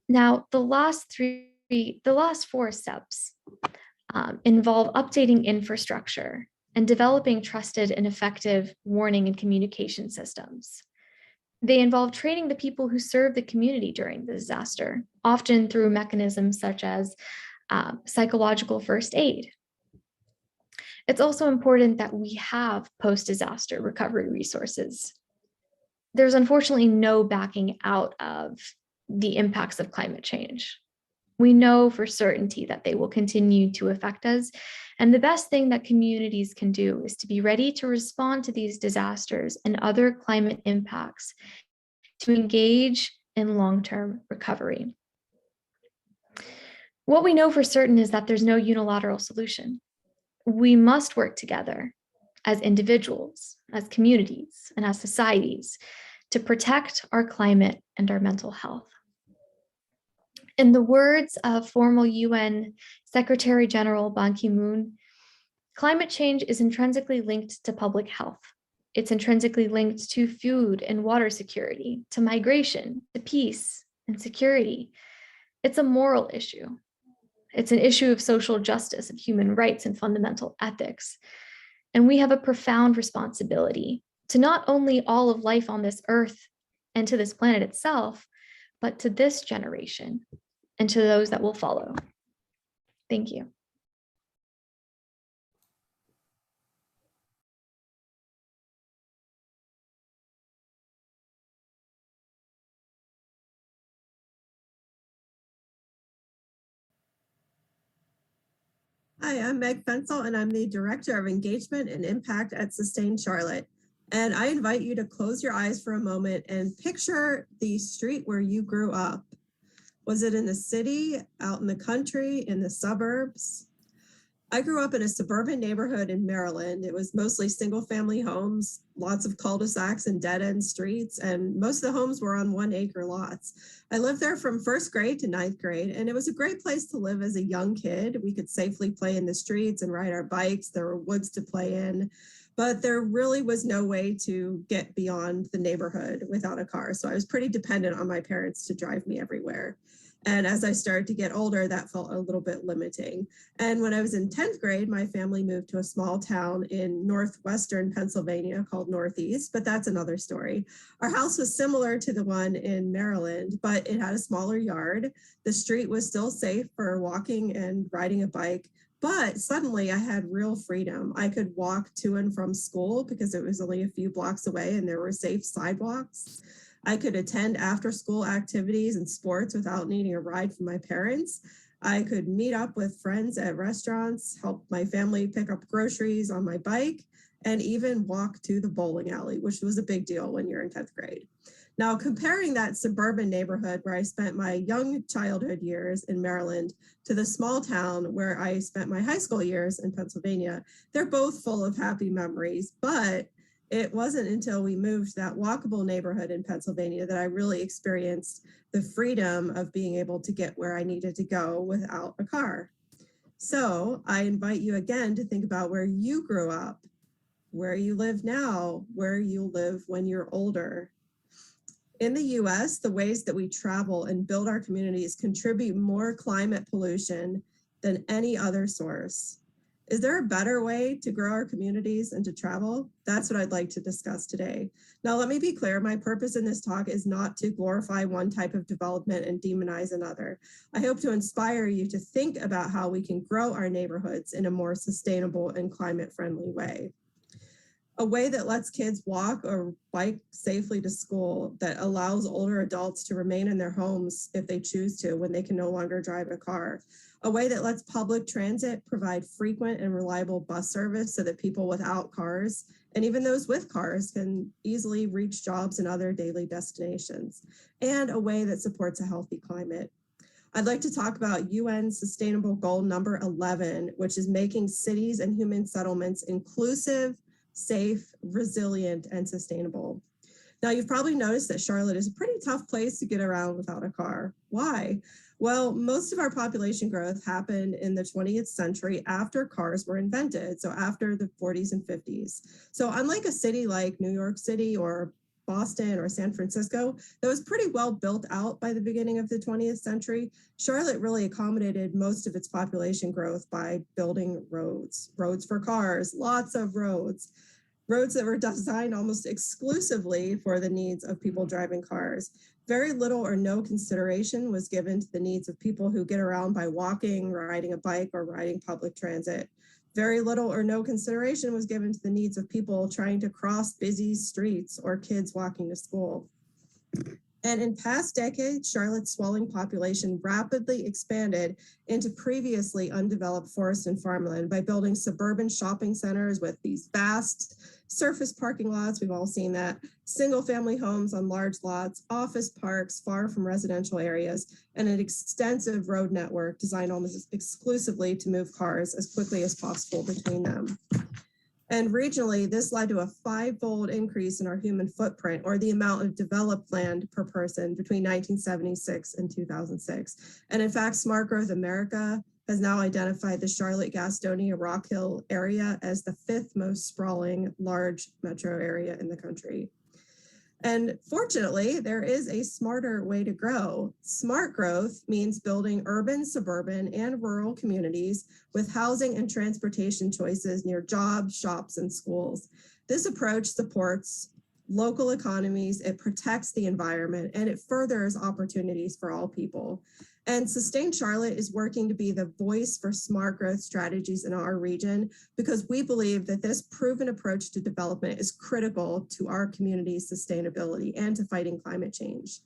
Now, the last 4 steps involve updating infrastructure and developing trusted and effective warning and communication systems. They involve training the people who serve the community during the disaster, often through mechanisms such as psychological first aid. It's also important that we have post-disaster recovery resources. there's unfortunately no backing out of the impacts of climate change. We know for certainty that they will continue to affect us. And the best thing that communities can do is to be ready to respond to these disasters and other climate impacts, to engage in long-term recovery. What we know for certain is that there's no unilateral solution. We must work together as individuals, as communities, and as societies to protect our climate and our mental health. In the words of former UN Secretary General Ban Ki-moon, climate change is intrinsically linked to public health. It's intrinsically linked to food and water security, to migration, to peace and security. It's a moral issue. It's an issue of social justice, of human rights and fundamental ethics. And we have a profound responsibility to not only all of life on this earth and to this planet itself, but to this generation and to those that will follow. Thank you. Hi, I'm Meg Fensel, and I'm the Director of Engagement and Impact at Sustain Charlotte. And I invite you to close your eyes for a moment and picture the street where you grew up. Was it in the city, out in the country, in the suburbs? I grew up in a suburban neighborhood in Maryland. It was mostly single family homes, lots of cul-de-sacs and dead end streets, and most of the homes were on 1 acre lots. I lived there from 1st grade to 9th grade, and it was a great place to live as a young kid. We could safely play in the streets and ride our bikes. There were woods to play in, but there really was no way to get beyond the neighborhood without a car. So I was pretty dependent on my parents to drive me everywhere. And as I started to get older, that felt a little bit limiting. And when I was in 10th grade, my family moved to a small town in northwestern Pennsylvania called Northeast, but that's another story. Our house was similar to the one in Maryland, but it had a smaller yard. The street was still safe for walking and riding a bike, but suddenly I had real freedom. I could walk to and from school because it was only a few blocks away and there were safe sidewalks. I could attend after school activities and sports without needing a ride from my parents. I could meet up with friends at restaurants, help my family pick up groceries on my bike, and even walk to the bowling alley, which was a big deal when you're in 10th grade. Now, comparing that suburban neighborhood where I spent my young childhood years in Maryland to the small town where I spent my high school years in Pennsylvania, they're both full of happy memories, but it wasn't until we moved to that walkable neighborhood in Pennsylvania that I really experienced the freedom of being able to get where I needed to go without a car. So I invite you again to think about where you grew up, where you live now, where you live when you're older. In the US, the ways that we travel and build our communities contribute more climate pollution than any other source. Is there a better way to grow our communities and to travel? That's what I'd like to discuss today. Now, let me be clear, my purpose in this talk is not to glorify one type of development and demonize another. I hope to inspire you to think about how we can grow our neighborhoods in a more sustainable and climate-friendly way. A way that lets kids walk or bike safely to school, that allows older adults to remain in their homes if they choose to when they can no longer drive a car. A way that lets public transit provide frequent and reliable bus service so that people without cars, and even those with cars, can easily reach jobs and other daily destinations. And a way that supports a healthy climate. I'd like to talk about UN Sustainable Goal number 11, which is making cities and human settlements inclusive, safe, resilient, and sustainable. Now, you've probably noticed that Charlotte is a pretty tough place to get around without a car. Why? Well, most of our population growth happened in the 20th century after cars were invented, so after the 40s and 50s. So unlike a city like New York City or Boston or San Francisco, that was pretty well built out by the beginning of the 20th century, Charlotte really accommodated most of its population growth by building roads for cars, lots of roads that were designed almost exclusively for the needs of people driving cars. Very little or no consideration was given to the needs of people who get around by walking, riding a bike, or riding public transit. Very little or no consideration was given to the needs of people trying to cross busy streets or kids walking to school. And in past decades, Charlotte's swelling population rapidly expanded into previously undeveloped forest and farmland by building suburban shopping centers with these vast surface parking lots. We've all seen that. Single family homes on large lots, office parks far from residential areas, and an extensive road network designed almost exclusively to move cars as quickly as possible between them. And regionally, this led to a 5-fold increase in our human footprint, or the amount of developed land per person between 1976 and 2006. And in fact, Smart Growth America has now identified the Charlotte-Gastonia-Rock Hill area as the 5th most sprawling large metro area in the country. And fortunately, there is a smarter way to grow. Smart growth means building urban, suburban, and rural communities with housing and transportation choices near jobs, shops, and schools. This approach supports local economies, it protects the environment, and it furthers opportunities for all people. And Sustain Charlotte is working to be the voice for smart growth strategies in our region because we believe that this proven approach to development is critical to our community's sustainability and to fighting climate change.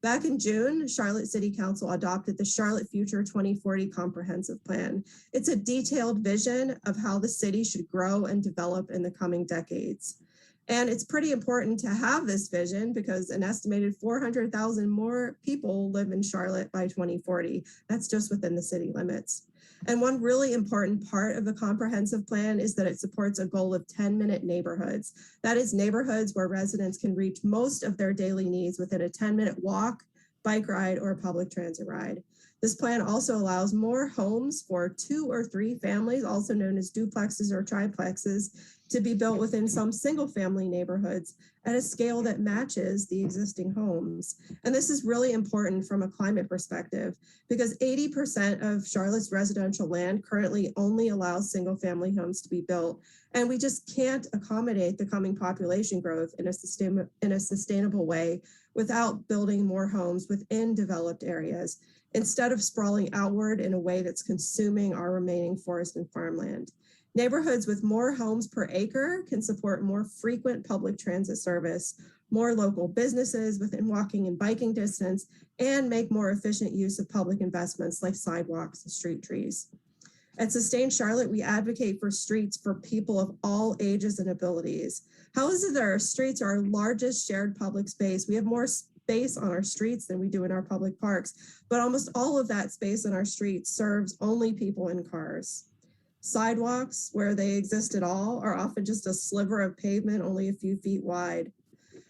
Back in June, Charlotte City Council adopted the Charlotte Future 2040 Comprehensive Plan. It's a detailed vision of how the city should grow and develop in the coming decades. And it's pretty important to have this vision because an estimated 400,000 more people live in Charlotte by 2040. That's just within the city limits. And one really important part of the comprehensive plan is that it supports a goal of 10-minute neighborhoods. That is neighborhoods where residents can reach most of their daily needs within a 10-minute walk, bike ride, or public transit ride. This plan also allows more homes for 2 or 3 families, also known as duplexes or triplexes, to be built within some single family neighborhoods at a scale that matches the existing homes. And this is really important from a climate perspective because 80% of Charlotte's residential land currently only allows single family homes to be built. And we just can't accommodate the coming population growth in a sustainable way without building more homes within developed areas, instead of sprawling outward in a way that's consuming our remaining forest and farmland. Neighborhoods with more homes per acre can support more frequent public transit service, more local businesses within walking and biking distance, and make more efficient use of public investments like sidewalks and street trees. At Sustain Charlotte, we advocate for streets for people of all ages and abilities. How is it that our streets are our largest shared public space? We have more space on our streets than we do in our public parks, but almost all of that space on our streets serves only people in cars. Sidewalks, where they exist at all, are often just a sliver of pavement only a few feet wide.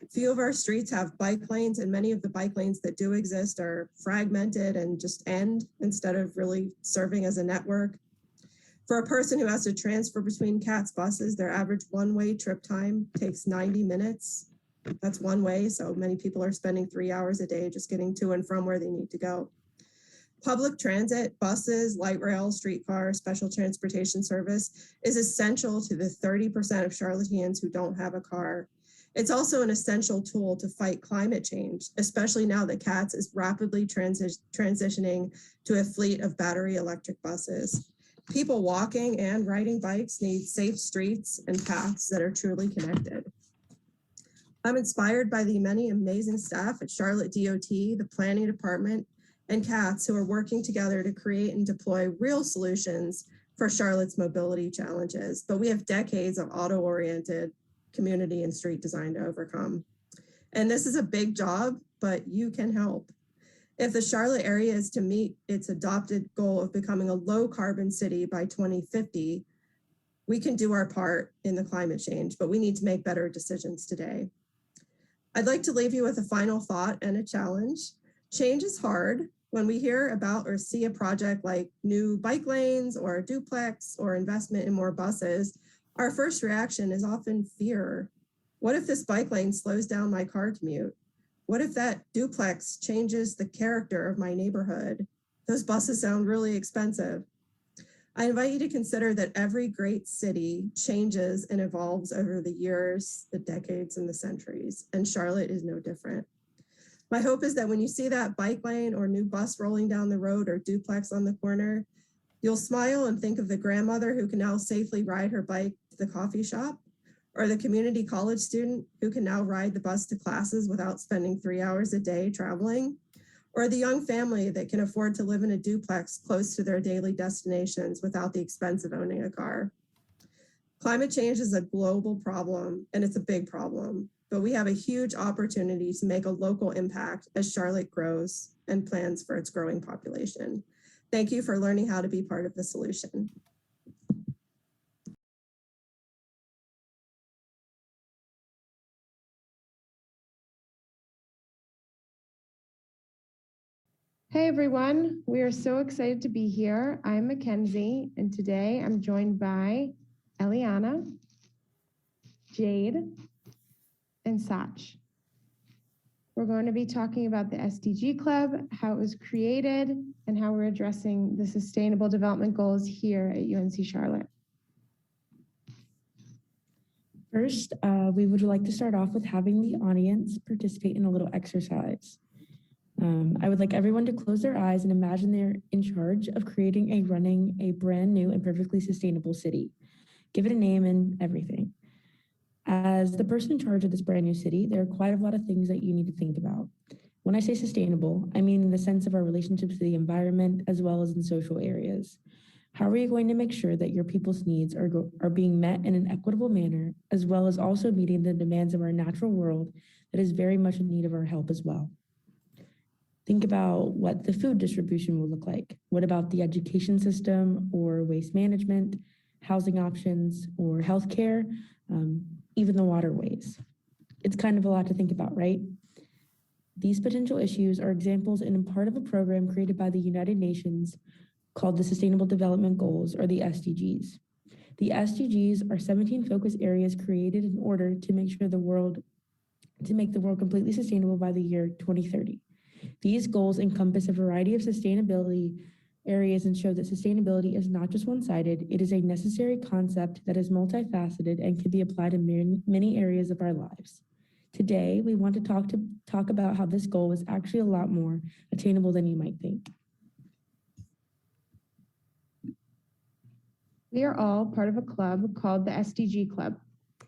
Few of our streets have bike lanes, and many of the bike lanes that do exist are fragmented and just end instead of really serving as a network. For a person who has to transfer between CATS buses, their average one-way trip time takes 90 minutes. That's one way, so many people are spending 3 hours a day just getting to and from where they need to go. Public transit, buses, light rail, streetcar, special transportation service is essential to the 30% of Charlotteans who don't have a car. It's also an essential tool to fight climate change, especially now that CATS is rapidly transitioning to a fleet of battery electric buses. People walking and riding bikes need safe streets and paths that are truly connected. I'm inspired by the many amazing staff at Charlotte DOT, the planning department, and CATS who are working together to create and deploy real solutions for Charlotte's mobility challenges. But we have decades of auto-oriented community and street design to overcome. And this is a big job, but you can help. If the Charlotte area is to meet its adopted goal of becoming a low carbon city by 2050, we can do our part in the climate change, but we need to make better decisions today. I'd like to leave you with a final thought and a challenge. Change is hard. When we hear about or see a project like new bike lanes or a duplex or investment in more buses, our first reaction is often fear. What if this bike lane slows down my car commute? What if that duplex changes the character of my neighborhood? Those buses sound really expensive. I invite you to consider that every great city changes and evolves over the years, the decades, and the centuries, and Charlotte is no different. My hope is that when you see that bike lane or new bus rolling down the road or duplex on the corner, You'll smile and think of the grandmother who can now safely ride her bike to the coffee shop, or the community college student who can now ride the bus to classes without spending 3 hours a day traveling, or the young family that can afford to live in a duplex close to their daily destinations without the expense of owning a car. Climate change is a global problem, and it's a big problem, but we have a huge opportunity to make a local impact as Charlotte grows and plans for its growing population. Thank you for learning how to be part of the solution. Hey everyone, we are so excited to be here. I'm Mackenzie, and today I'm joined by Eliana, Jade, and Sach. We're going to be talking about the SDG Club, how it was created, and how we're addressing the Sustainable Development Goals here at UNC Charlotte. First, we would like to start off with having the audience participate in a little exercise. I would like everyone to close their eyes and imagine they're in charge of creating and running a brand new and perfectly sustainable city. Give it a name and everything. As the person in charge of this brand new city, there are quite a lot of things that you need to think about. When I say sustainable, I mean in the sense of our relationships to the environment as well as in social areas. How are you going to make sure that your people's needs are being met in an equitable manner, as well as also meeting the demands of our natural world that is very much in need of our help as well? Think about what the food distribution will look like. What about the education system or waste management, housing options, or healthcare, even the waterways? It's kind of a lot to think about, right? These potential issues are examples and part of a program created by the United Nations called the Sustainable Development Goals, or the SDGs. The SDGs are 17 focus areas created in order to make the world completely sustainable by the year 2030. These goals encompass a variety of sustainability areas and show that sustainability is not just one-sided. It is a necessary concept that is multifaceted and can be applied in many areas of our lives. Today, we want to talk about how this goal is actually a lot more attainable than you might think. We are all part of a club called the SDG Club.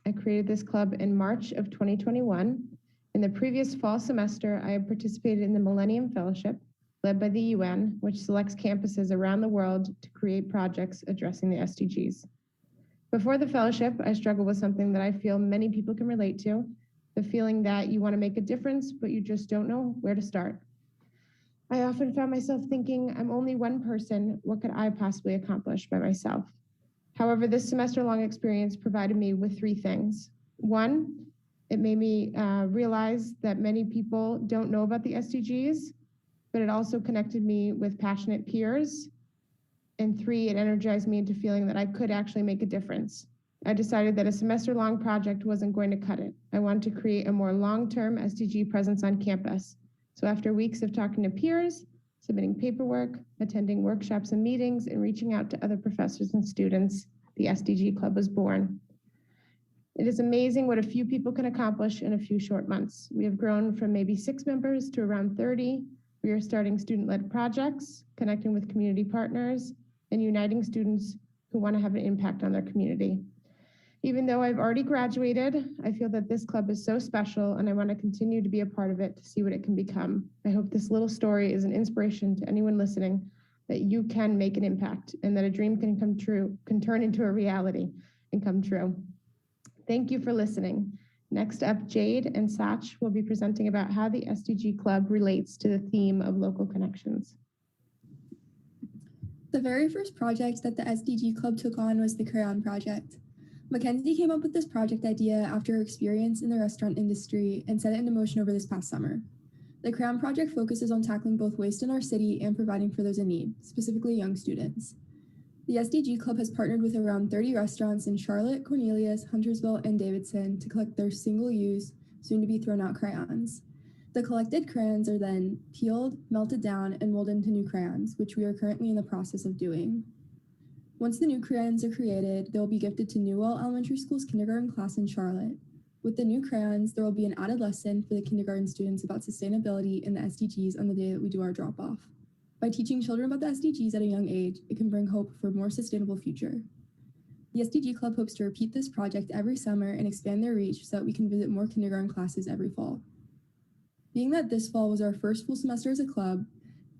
I created this club in March of 2021. In the previous fall semester, I have participated in the Millennium Fellowship, led by the UN, which selects campuses around the world to create projects addressing the SDGs. Before the fellowship, I struggled with something that I feel many people can relate to, the feeling that you want to make a difference, but you just don't know where to start. I often found myself thinking, I'm only one person, what could I possibly accomplish by myself? However, this semester-long experience provided me with 3 things. 1, it made me realize that many people don't know about the SDGs, but it also connected me with passionate peers. And 3, it energized me into feeling that I could actually make a difference. I decided that a semester-long project wasn't going to cut it. I wanted to create a more long-term SDG presence on campus. So after weeks of talking to peers, submitting paperwork, attending workshops and meetings, and reaching out to other professors and students, the SDG Club was born. It is amazing what a few people can accomplish in a few short months. We have grown from maybe 6 members to around 30. We are starting student-led projects, connecting with community partners, and uniting students who want to have an impact on their community. Even though I've already graduated, I feel that this club is so special and I want to continue to be a part of it to see what it can become. I hope this little story is an inspiration to anyone listening that you can make an impact and that a dream can come true, can turn into a reality and come true. Thank you for listening. Next up, Jade and Sach will be presenting about how the SDG Club relates to the theme of local connections. The very first project that the SDG Club took on was the Crayon Project. Mackenzie came up with this project idea after her experience in the restaurant industry and set it into motion over this past summer. The Crayon Project focuses on tackling both waste in our city and providing for those in need, specifically young students. The SDG Club has partnered with around 30 restaurants in Charlotte, Cornelius, Huntersville, and Davidson to collect their single-use, soon-to-be thrown-out crayons. The collected crayons are then peeled, melted down, and molded into new crayons, which we are currently in the process of doing. Once the new crayons are created, they will be gifted to Newell Elementary School's kindergarten class in Charlotte. With the new crayons, there will be an added lesson for the kindergarten students about sustainability and the SDGs on the day that we do our drop-off. By teaching children about the SDGs at a young age, it can bring hope for a more sustainable future. The SDG Club hopes to repeat this project every summer and expand their reach so that we can visit more kindergarten classes every fall. Being that this fall was our first full semester as a club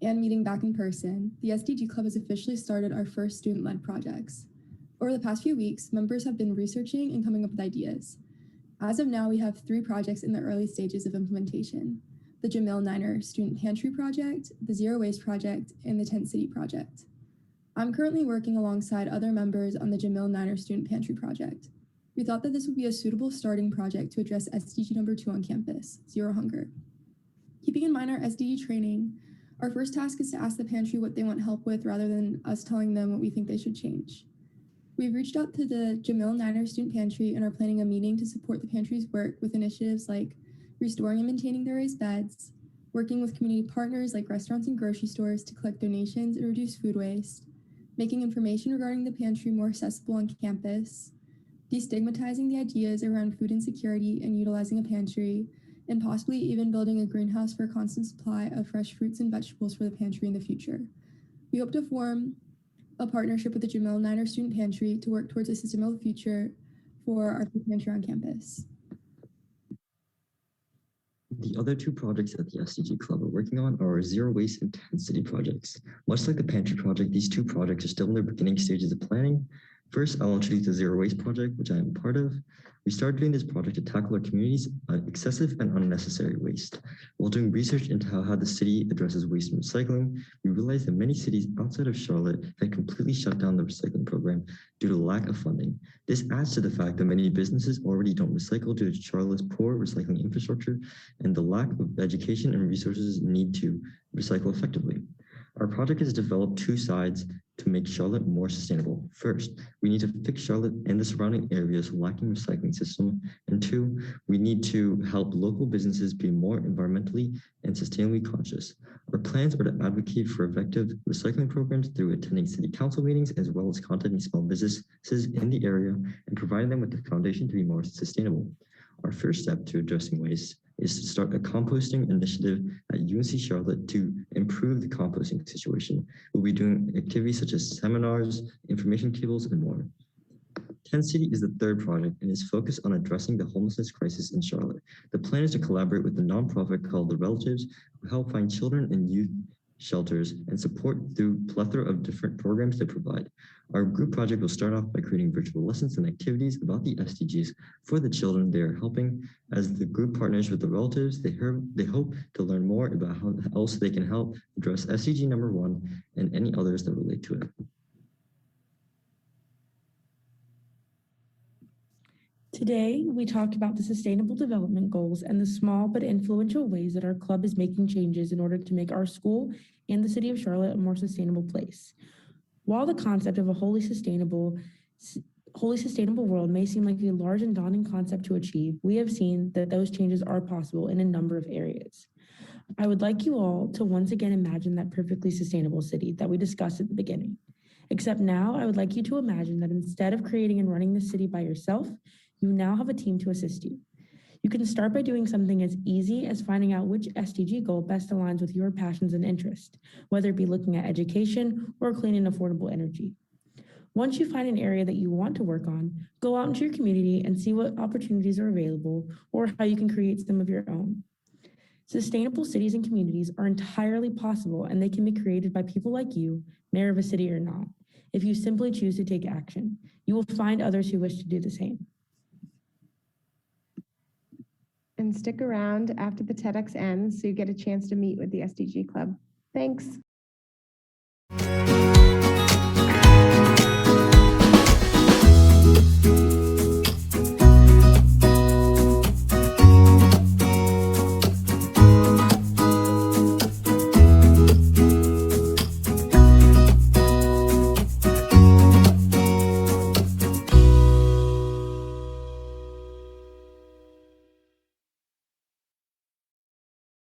and meeting back in person, the SDG Club has officially started our first student-led projects. Over the past few weeks, members have been researching and coming up with ideas. As of now, we have 3 projects in the early stages of implementation: the Jamil Niner Student Pantry Project, the Zero Waste Project, and the Tent City Project. I'm currently working alongside other members on the Jamil Niner Student Pantry Project. We thought that this would be a suitable starting project to address SDG number 2 on campus, Zero Hunger. Keeping in mind our SDG training, our first task is to ask the pantry what they want help with rather than us telling them what we think they should change. We've reached out to the Jamil Niner Student Pantry and are planning a meeting to support the pantry's work with initiatives like restoring and maintaining their raised beds, working with community partners like restaurants and grocery stores to collect donations and reduce food waste, making information regarding the pantry more accessible on campus, destigmatizing the ideas around food insecurity and utilizing a pantry, and possibly even building a greenhouse for a constant supply of fresh fruits and vegetables for the pantry in the future. We hope to form a partnership with the Jamil Niner Student Pantry to work towards a sustainable future for our food pantry on campus. The other 2 projects that the SDG Club are working on are our Zero Waste and Tent City projects. Much like the Pantry project, these 2 projects are still in their beginning stages of planning. First, I'll introduce the Zero Waste project, which I am a part of. We started doing this project to tackle our community's excessive and unnecessary waste. While doing research into how the city addresses waste and recycling, we realized that many cities outside of Charlotte had completely shut down the recycling program due to lack of funding. This adds to the fact that many businesses already don't recycle due to Charlotte's poor recycling infrastructure and the lack of education and resources needed to recycle effectively. Our project has developed 2 sides to make Charlotte more sustainable. First, we need to fix Charlotte and the surrounding areas lacking recycling system. And 2, we need to help local businesses be more environmentally and sustainably conscious. Our plans are to advocate for effective recycling programs through attending city council meetings, as well as contacting small businesses in the area and providing them with the foundation to be more sustainable. Our first step to addressing waste is to start a composting initiative at UNC Charlotte to improve the composting situation. We'll be doing activities such as seminars, information tables, and more. Tent City is the 3rd project and is focused on addressing the homelessness crisis in Charlotte. The plan is to collaborate with the nonprofit called The Relatives, who help find children and youth shelters and support through a plethora of different programs they provide. Our group project will start off by creating virtual lessons and activities about the SDGs for the children they are helping. As the group partners with the relatives, they hope to learn more about how else they can help address SDG number 1 and any others that relate to it. Today, we talked about the Sustainable Development Goals and the small but influential ways that our club is making changes in order to make our school and the city of Charlotte a more sustainable place. While the concept of a wholly sustainable world may seem like a large and daunting concept to achieve, we have seen that those changes are possible in a number of areas. I would like you all to once again imagine that perfectly sustainable city that we discussed at the beginning. Except now, I would like you to imagine that instead of creating and running the city by yourself, you now have a team to assist you. You can start by doing something as easy as finding out which SDG goal best aligns with your passions and interests, whether it be looking at education or clean and affordable energy. Once you find an area that you want to work on, go out into your community and see what opportunities are available or how you can create some of your own. Sustainable cities and communities are entirely possible, and they can be created by people like you, mayor of a city or not. If you simply choose to take action, you will find others who wish to do the same. And stick around after the TEDx ends so you get a chance to meet with the SDG Club. Thanks.